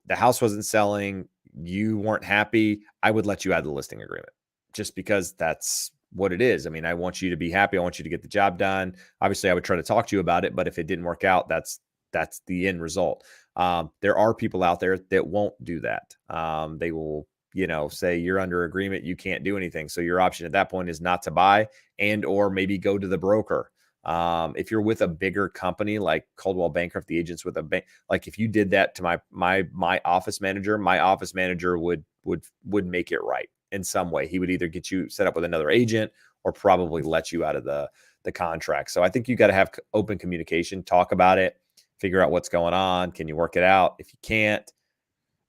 the house wasn't selling, you weren't happy, I would let you add the listing agreement just because that's what it is. I mean, I want you to be happy. I want you to get the job done. Obviously I would try to talk to you about it, but if it didn't work out, that's the end result. There are people out there that won't do that. They will, say you're under agreement, you can't do anything. So your option at that point is not to buy or maybe go to the broker. If you're with a bigger company like Coldwell Bankrupt, the agents with a bank, like if you did that to my office manager would make it right in some way. He would either get you set up with another agent or probably let you out of the contract. So I think you got to have open communication, talk about it, figure out what's going on. Can you work it out? If you can't,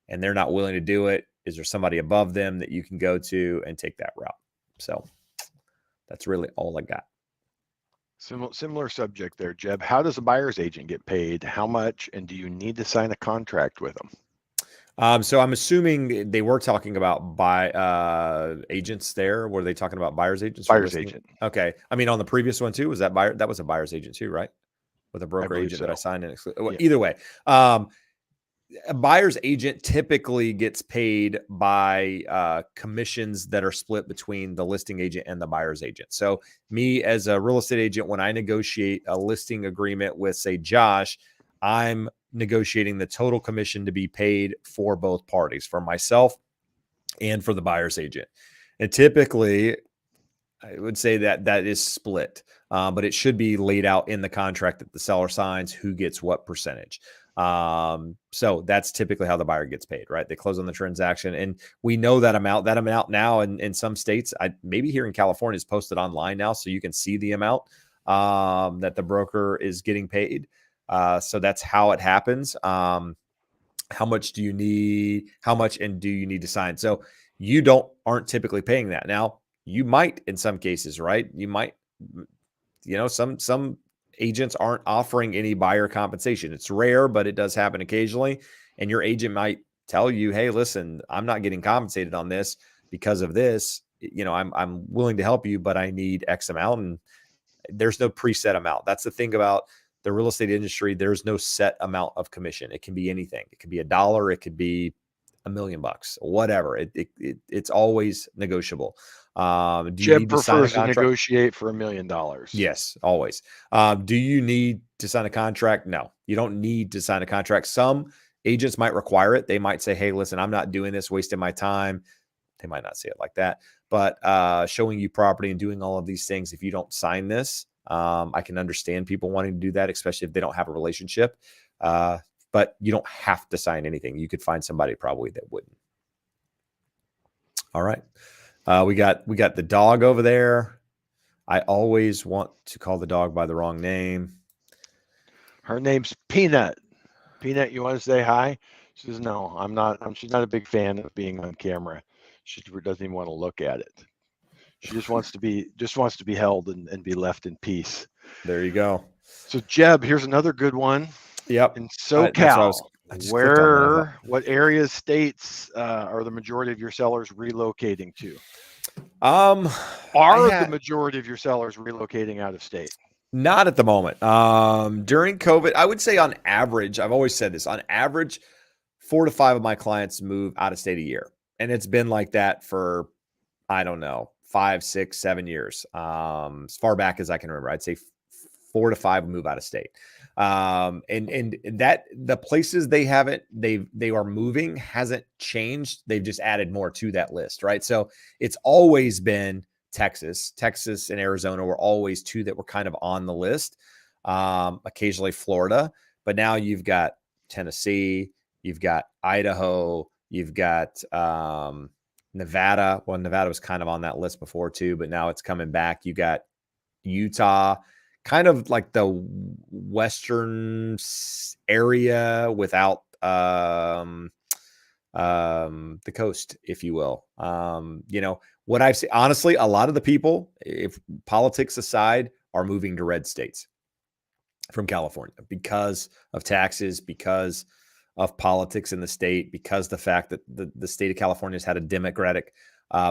and they're not willing to do it, is there somebody above them that you can go to and take that route? So that's really all I got. Similar subject there, Jeb. How does a buyer's agent get paid? How much? And do you need to sign a contract with them? So I'm assuming they were talking about agents there. Were they talking about buyer's agents? Buyer's agent. Okay. I mean, on the previous one too, was that buyer? That was a buyer's agent too, right? With a broker agent that I signed in. Yeah. Either way. a buyer's agent typically gets paid by commissions that are split between the listing agent and the buyer's agent. So me as a real estate agent, when I negotiate a listing agreement with, say, Josh, I'm negotiating the total commission to be paid for both parties, for myself and for the buyer's agent. And typically, I would say that that is split, but it should be laid out in the contract that the seller signs who gets what percentage. So that's typically how the buyer gets paid, right? They close on the transaction, and we know that amount. That amount now in some states, maybe here in California, is posted online now, so you can see the amount that the broker is getting paid. So that's how it happens. How much do you need? How much and do you need to sign? So you aren't typically paying that. Now you might in some cases, right? You might, some agents aren't offering any buyer compensation. It's rare, but it does happen occasionally. And your agent might tell you, hey, listen, I'm not getting compensated on this because of this. I'm willing to help you, but I need X amount. And there's no preset amount. That's the thing about the real estate industry. There's no set amount of commission. It can be anything. It could be $1. It could be $1 million, whatever. It's always negotiable. Do you Jeb need to sign a prefers to contract? negotiate for $1 million. Yes, always. Do you need to sign a contract? No, you don't need to sign a contract. Some agents might require it. They might say, hey, listen, I'm not doing this, wasting my time. They might not say it like that, but showing you property and doing all of these things, if you don't sign this, I can understand people wanting to do that, especially if they don't have a relationship. But you don't have to sign anything. You could find somebody probably that wouldn't. All right. We got the dog over there. I always want to call the dog by the wrong name. Her name's Peanut. Peanut, you want to say hi? She says, no, I'm not. She's not a big fan of being on camera. She doesn't even want to look at it. She just wants to be held and be left in peace. There you go. So Jeb, here's another good one. Yep. In SoCal, what areas, states are the majority of your sellers relocating to? The majority of your sellers relocating out of state? Not at the moment. During COVID, I would say on average, I've always said this, on average, 4 to 5 of my clients move out of state a year. And it's been like that for, I don't know, 5, 6, 7 years. As far back as I can remember, I'd say 4 to 5 move out of state. And that the places they are moving hasn't changed. They've just added more to that list, right? So it's always been Texas and Arizona were always 2 that were kind of on the list. Occasionally Florida, but now you've got Tennessee, you've got Idaho, you've got Nevada. Well, Nevada was kind of on that list before too, but now it's coming back. You got Utah, kind of like the western area without the coast, if you will. What I've seen, honestly, a lot of the people, if politics aside, are moving to red states from California because of taxes, because of politics in the state, because the fact that the state of California has had a Democratic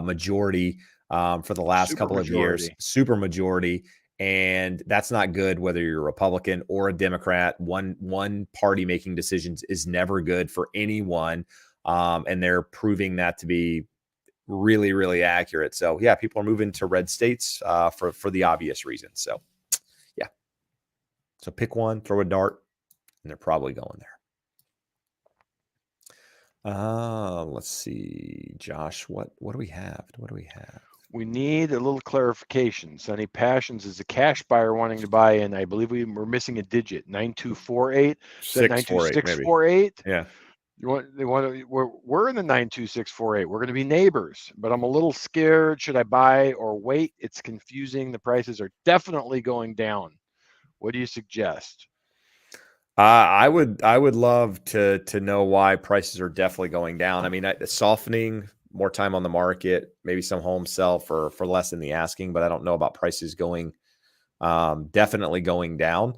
majority for the last couple of years, super majority. And that's not good, whether you're a Republican or a Democrat. One party making decisions is never good for anyone. And they're proving that to be really, really accurate. So yeah, people are moving to red states for the obvious reasons. So yeah. So pick one, throw a dart, and they're probably going there. Let's see, Josh, what do we have? We need a little clarification. Sunny Passions is a cash buyer wanting to buy in. I believe we're missing a digit, 9248. 92648. Yeah. We're in the 92648. We're going to be neighbors, but I'm a little scared. Should I buy or wait? It's confusing. The prices are definitely going down. What do you suggest? I would love to know why prices are definitely going down. I mean, softening, more time on the market, maybe some homes sell for less than the asking, but I don't know about prices going definitely going down.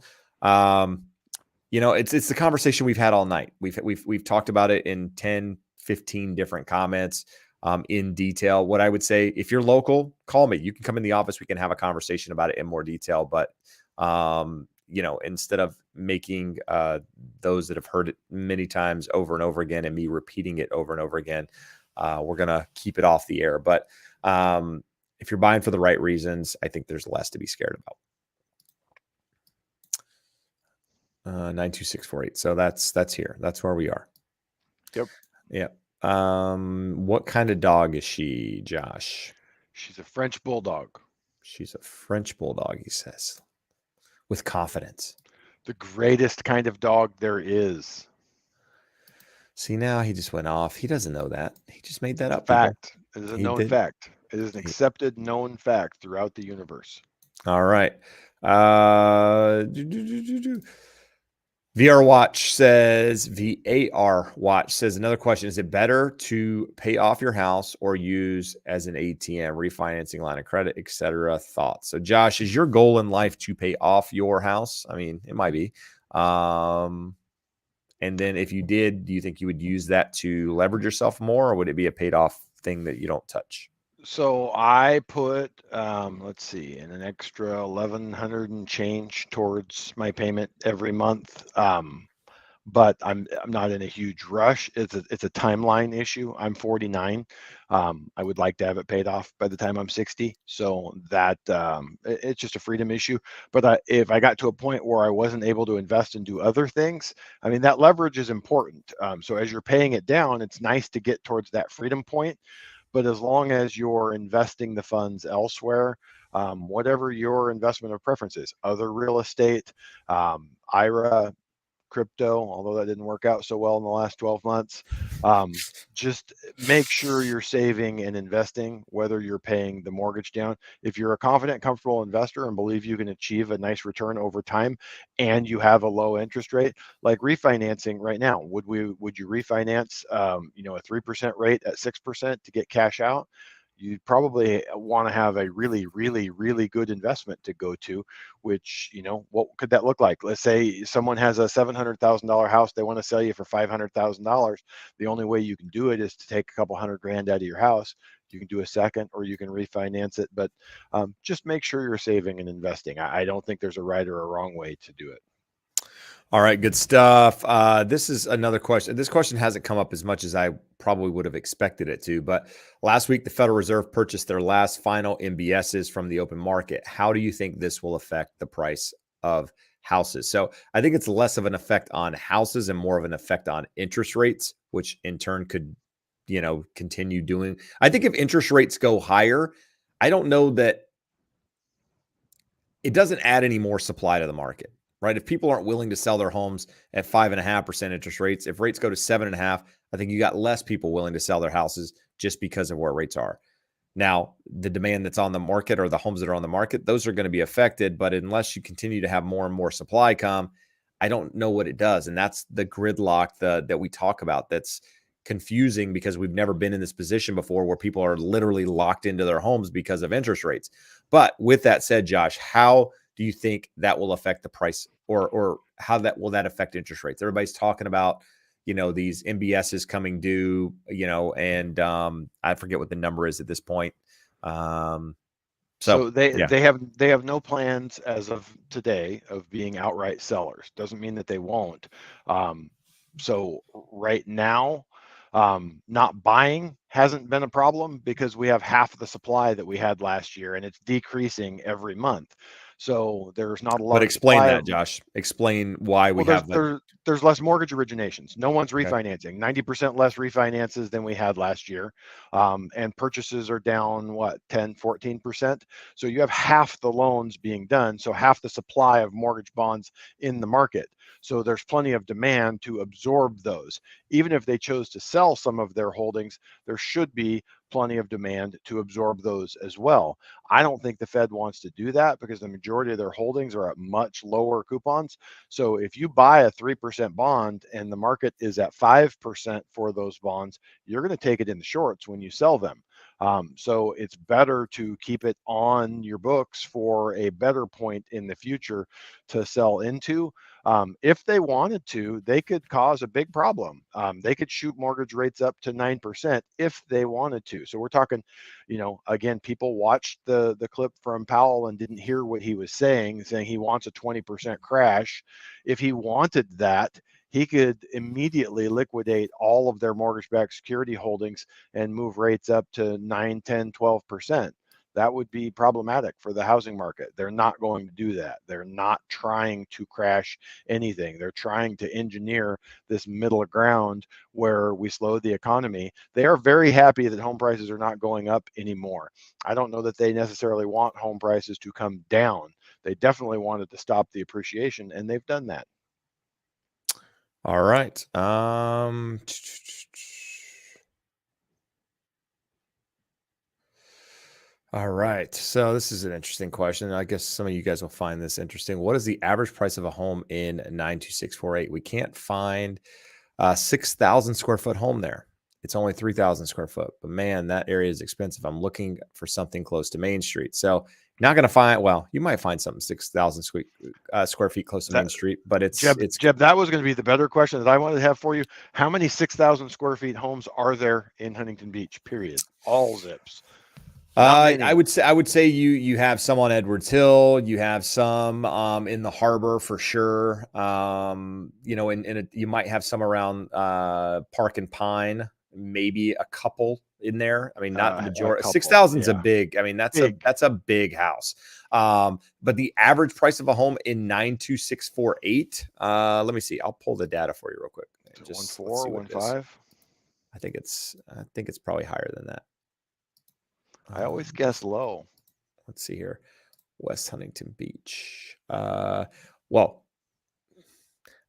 It's the conversation we've had all night. We've talked about it in 10, 15 different comments in detail. What I would say, if you're local, call me. You can come in the office. We can have a conversation about it in more detail. But instead of making those that have heard it many times over and over again and me repeating it over and over again, we're going to keep it off the air. But if you're buying for the right reasons, I think there's less to be scared about. 92648. So that's here. That's where we are. Yep. Yep. What kind of dog is she, Josh? She's a French bulldog. She's a French bulldog, he says, with confidence. The greatest kind of dog there is. See, now he just went off. He doesn't know that. He just made that up. Fact. It is a known did. fact. It is an accepted known fact throughout the universe. All right. VR Watch says, another question. Is it better to pay off your house or use as an ATM, refinancing line of credit, etc.? Thoughts? So Josh, is your goal in life to pay off your house? I mean, it might be. And then if you did, do you think you would use that to leverage yourself more, or would it be a paid off thing that you don't touch? So I put, let's see, an extra 1,100 and change towards my payment every month. But I'm not in a huge rush. It's a timeline issue. I'm 49. I would like to have it paid off by the time I'm 60. So that it's just a freedom issue. But if I got to a point where I wasn't able to invest and do other things, I mean, that leverage is important. So as you're paying it down, it's nice to get towards that freedom point. But as long as you're investing the funds elsewhere, whatever your investment of preference is, other real estate, IRA, crypto, although that didn't work out so well in the last 12 months, just make sure you're saving and investing, whether you're paying the mortgage down. If you're a confident, comfortable investor and believe you can achieve a nice return over time and you have a low interest rate, like refinancing right now, would you refinance a 3% rate at 6% to get cash out? You'd probably want to have a really, really, really good investment to go to, which, what could that look like? Let's say someone has a $700,000 house. They want to sell you for $500,000. The only way you can do it is to take a couple $100,000 out of your house. You can do a second, or you can refinance it, but just make sure you're saving and investing. I don't think there's a right or a wrong way to do it. All right, good stuff. This is another question. This question hasn't come up as much as I probably would have expected it to, but last week the Federal Reserve purchased their last final MBSs from the open market. How do you think this will affect the price of houses? So I think it's less of an effect on houses and more of an effect on interest rates, which in turn could, continue doing. I think if interest rates go higher, I don't know that it doesn't add any more supply to the market. Right? If people aren't willing to sell their homes at 5.5% interest rates, if rates go to 7.5%, I think you got less people willing to sell their houses just because of where rates are. Now, the demand that's on the market or the homes that are on the market, those are going to be affected. But unless you continue to have more and more supply come, I don't know what it does. And that's the gridlock that we talk about. That's confusing because we've never been in this position before where people are literally locked into their homes because of interest rates. But with that said, Josh, how do you think that will affect the price, or how will that affect interest rates? Everybody's talking about, these MBSs coming due, and I forget what the number is at this point. So they have no plans as of today of being outright sellers. Doesn't mean that they won't. So right now, not buying hasn't been a problem because we have half the supply that we had last year, and it's decreasing every month. So there's not a lot. But explain that, Josh. Explain why we have that. There's less mortgage originations. No one's refinancing. 90% less refinances than we had last year. And purchases are down, 10, 14%. So you have half the loans being done. So half the supply of mortgage bonds in the market. So there's plenty of demand to absorb those. Even if they chose to sell some of their holdings, there should be plenty of demand to absorb those as well. I don't think the Fed wants to do that because the majority of their holdings are at much lower coupons. So if you buy a 3% bond and the market is at 5% for those bonds, you're going to take it in the shorts when you sell them. So it's better to keep it on your books for a better point in the future to sell into. If they wanted to, they could cause a big problem. They could shoot mortgage rates up to 9% if they wanted to. So we're talking, again, people watched the clip from Powell and didn't hear what he was saying he wants a 20% crash. If he wanted that, he could immediately liquidate all of their mortgage-backed security holdings and move rates up to 9, 10, 12%. That would be problematic for the housing market. They're not going to do that. They're not trying to crash anything. They're trying to engineer this middle ground where we slow the economy. They are very happy that home prices are not going up anymore. I don't know that they necessarily want home prices to come down. They definitely wanted to stop the appreciation, and they've done that. All right. All right. So this is an interesting question. I guess some of you guys will find this interesting. What is the average price of a home in 92648? We can't find a 6,000 square foot home there. It's only 3,000 square foot. But man, that area is expensive. I'm looking for something close to Main Street. So not going to find, well, you might find something 6,000 square feet close to Main Street, but it's Jeb, that was going to be the better question that I wanted to have for you. How many 6,000 square feet homes are there in Huntington Beach? Period. All zips. I would say you have some on Edwards Hill. You have some in the harbor for sure. You might have some around Park and Pine. Maybe a couple in there. I mean, not the majority. 6,000 is a big. I mean, that's a big house. But the average price of a home in 92648. Let me see. I'll pull the data for you real quick. Just 1.4, 1.5. I think it's probably higher than that. I always guess low. Let's see here. West Huntington Beach. Well,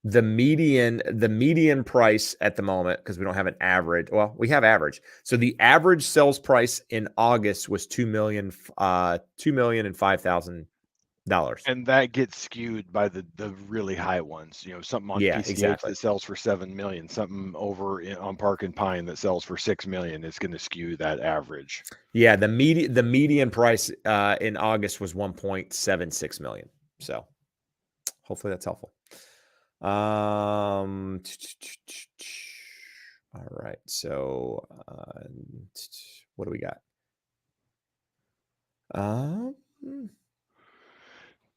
the median price at the moment, because we don't have an average. Well, we have average. So the average sales price in August was $2,005,000. And that gets skewed by the really high ones. Something on PCH that sells for $7 million, something over on Park and Pine that sells for $6 million is going to skew that average. Yeah, the median price in August was $1.76 million. So hopefully that's helpful. All right. So what do we got?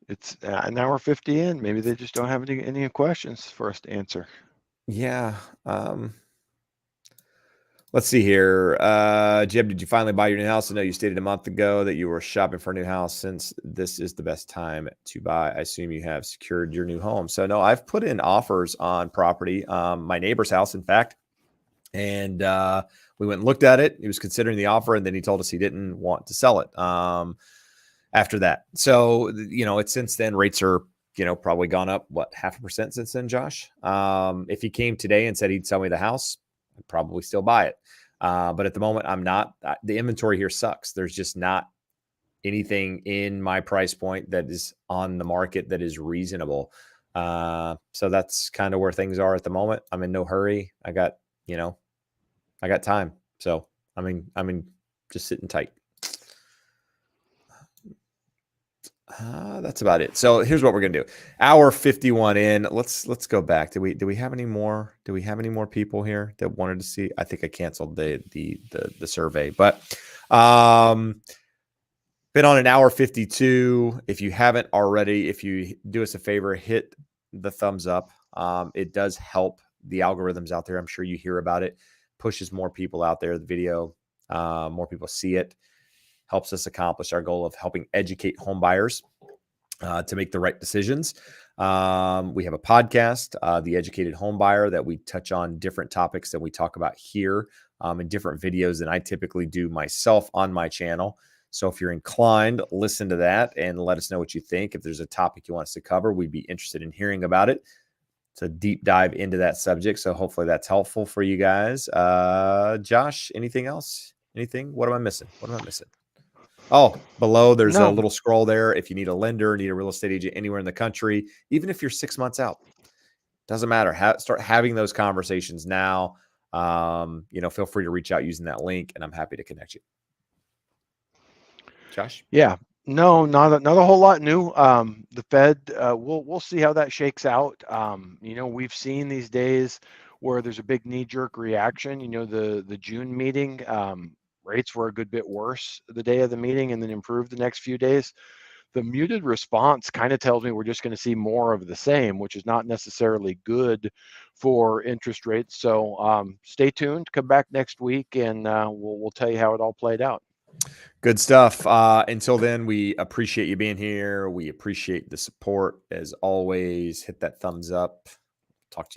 It's an hour 50 in. Maybe they just don't have any questions for us to answer. Yeah. Let's see here. Jeb, did you finally buy your new house? I know you stated a month ago that you were shopping for a new house. Since this is the best time to buy, I assume you have secured your new home. So no, I've put in offers on property, my neighbor's house, in fact. And we went and looked at it. He was considering the offer, and then he told us he didn't want to sell it after that. So, it's since then, rates are, probably gone up, 0.5% since then, Josh? If he came today and said he'd sell me the house, I'd probably still buy it. But at the moment, I'm not. The inventory here sucks. There's just not anything in my price point that is on the market that is reasonable. So that's kind of where things are at the moment. I'm in no hurry. I got time. So I'm just sitting tight. That's about it. So here's what we're gonna do. Hour 51 in. Let's go back. Do we have any more? Do we have any more people here that wanted to see? I think I canceled the survey, but been on an hour 52. If you haven't already, if you do us a favor, hit the thumbs up. It does help the algorithms out there. I'm sure you hear about it. Pushes more people out there. The video, more people see it. Helps us accomplish our goal of helping educate home buyers to make the right decisions. We have a podcast, The Educated Home Buyer, that we touch on different topics that we talk about here in different videos than I typically do myself on my channel. So if you're inclined, listen to that and let us know what you think. If there's a topic you want us to cover, we'd be interested in hearing about it. It's a deep dive into that subject. So hopefully that's helpful for you guys. Josh, anything else? Anything? What am I missing? Oh, below there's a little scroll there. If you need a lender, need a real estate agent anywhere in the country, even if you're 6 months out, doesn't matter. Start having those conversations now. Feel free to reach out using that link, and I'm happy to connect you. Josh? Yeah, no, not a whole lot new. The Fed, we'll see how that shakes out. We've seen these days where there's a big knee-jerk reaction. The June meeting, rates were a good bit worse the day of the meeting and then improved the next few days. The muted response kind of tells me we're just going to see more of the same, which is not necessarily good for interest rates. So stay tuned. Come back next week, and we'll tell you how it all played out. Good stuff. Until then, we appreciate you being here. We appreciate the support as always. Hit that thumbs up. Talk to you.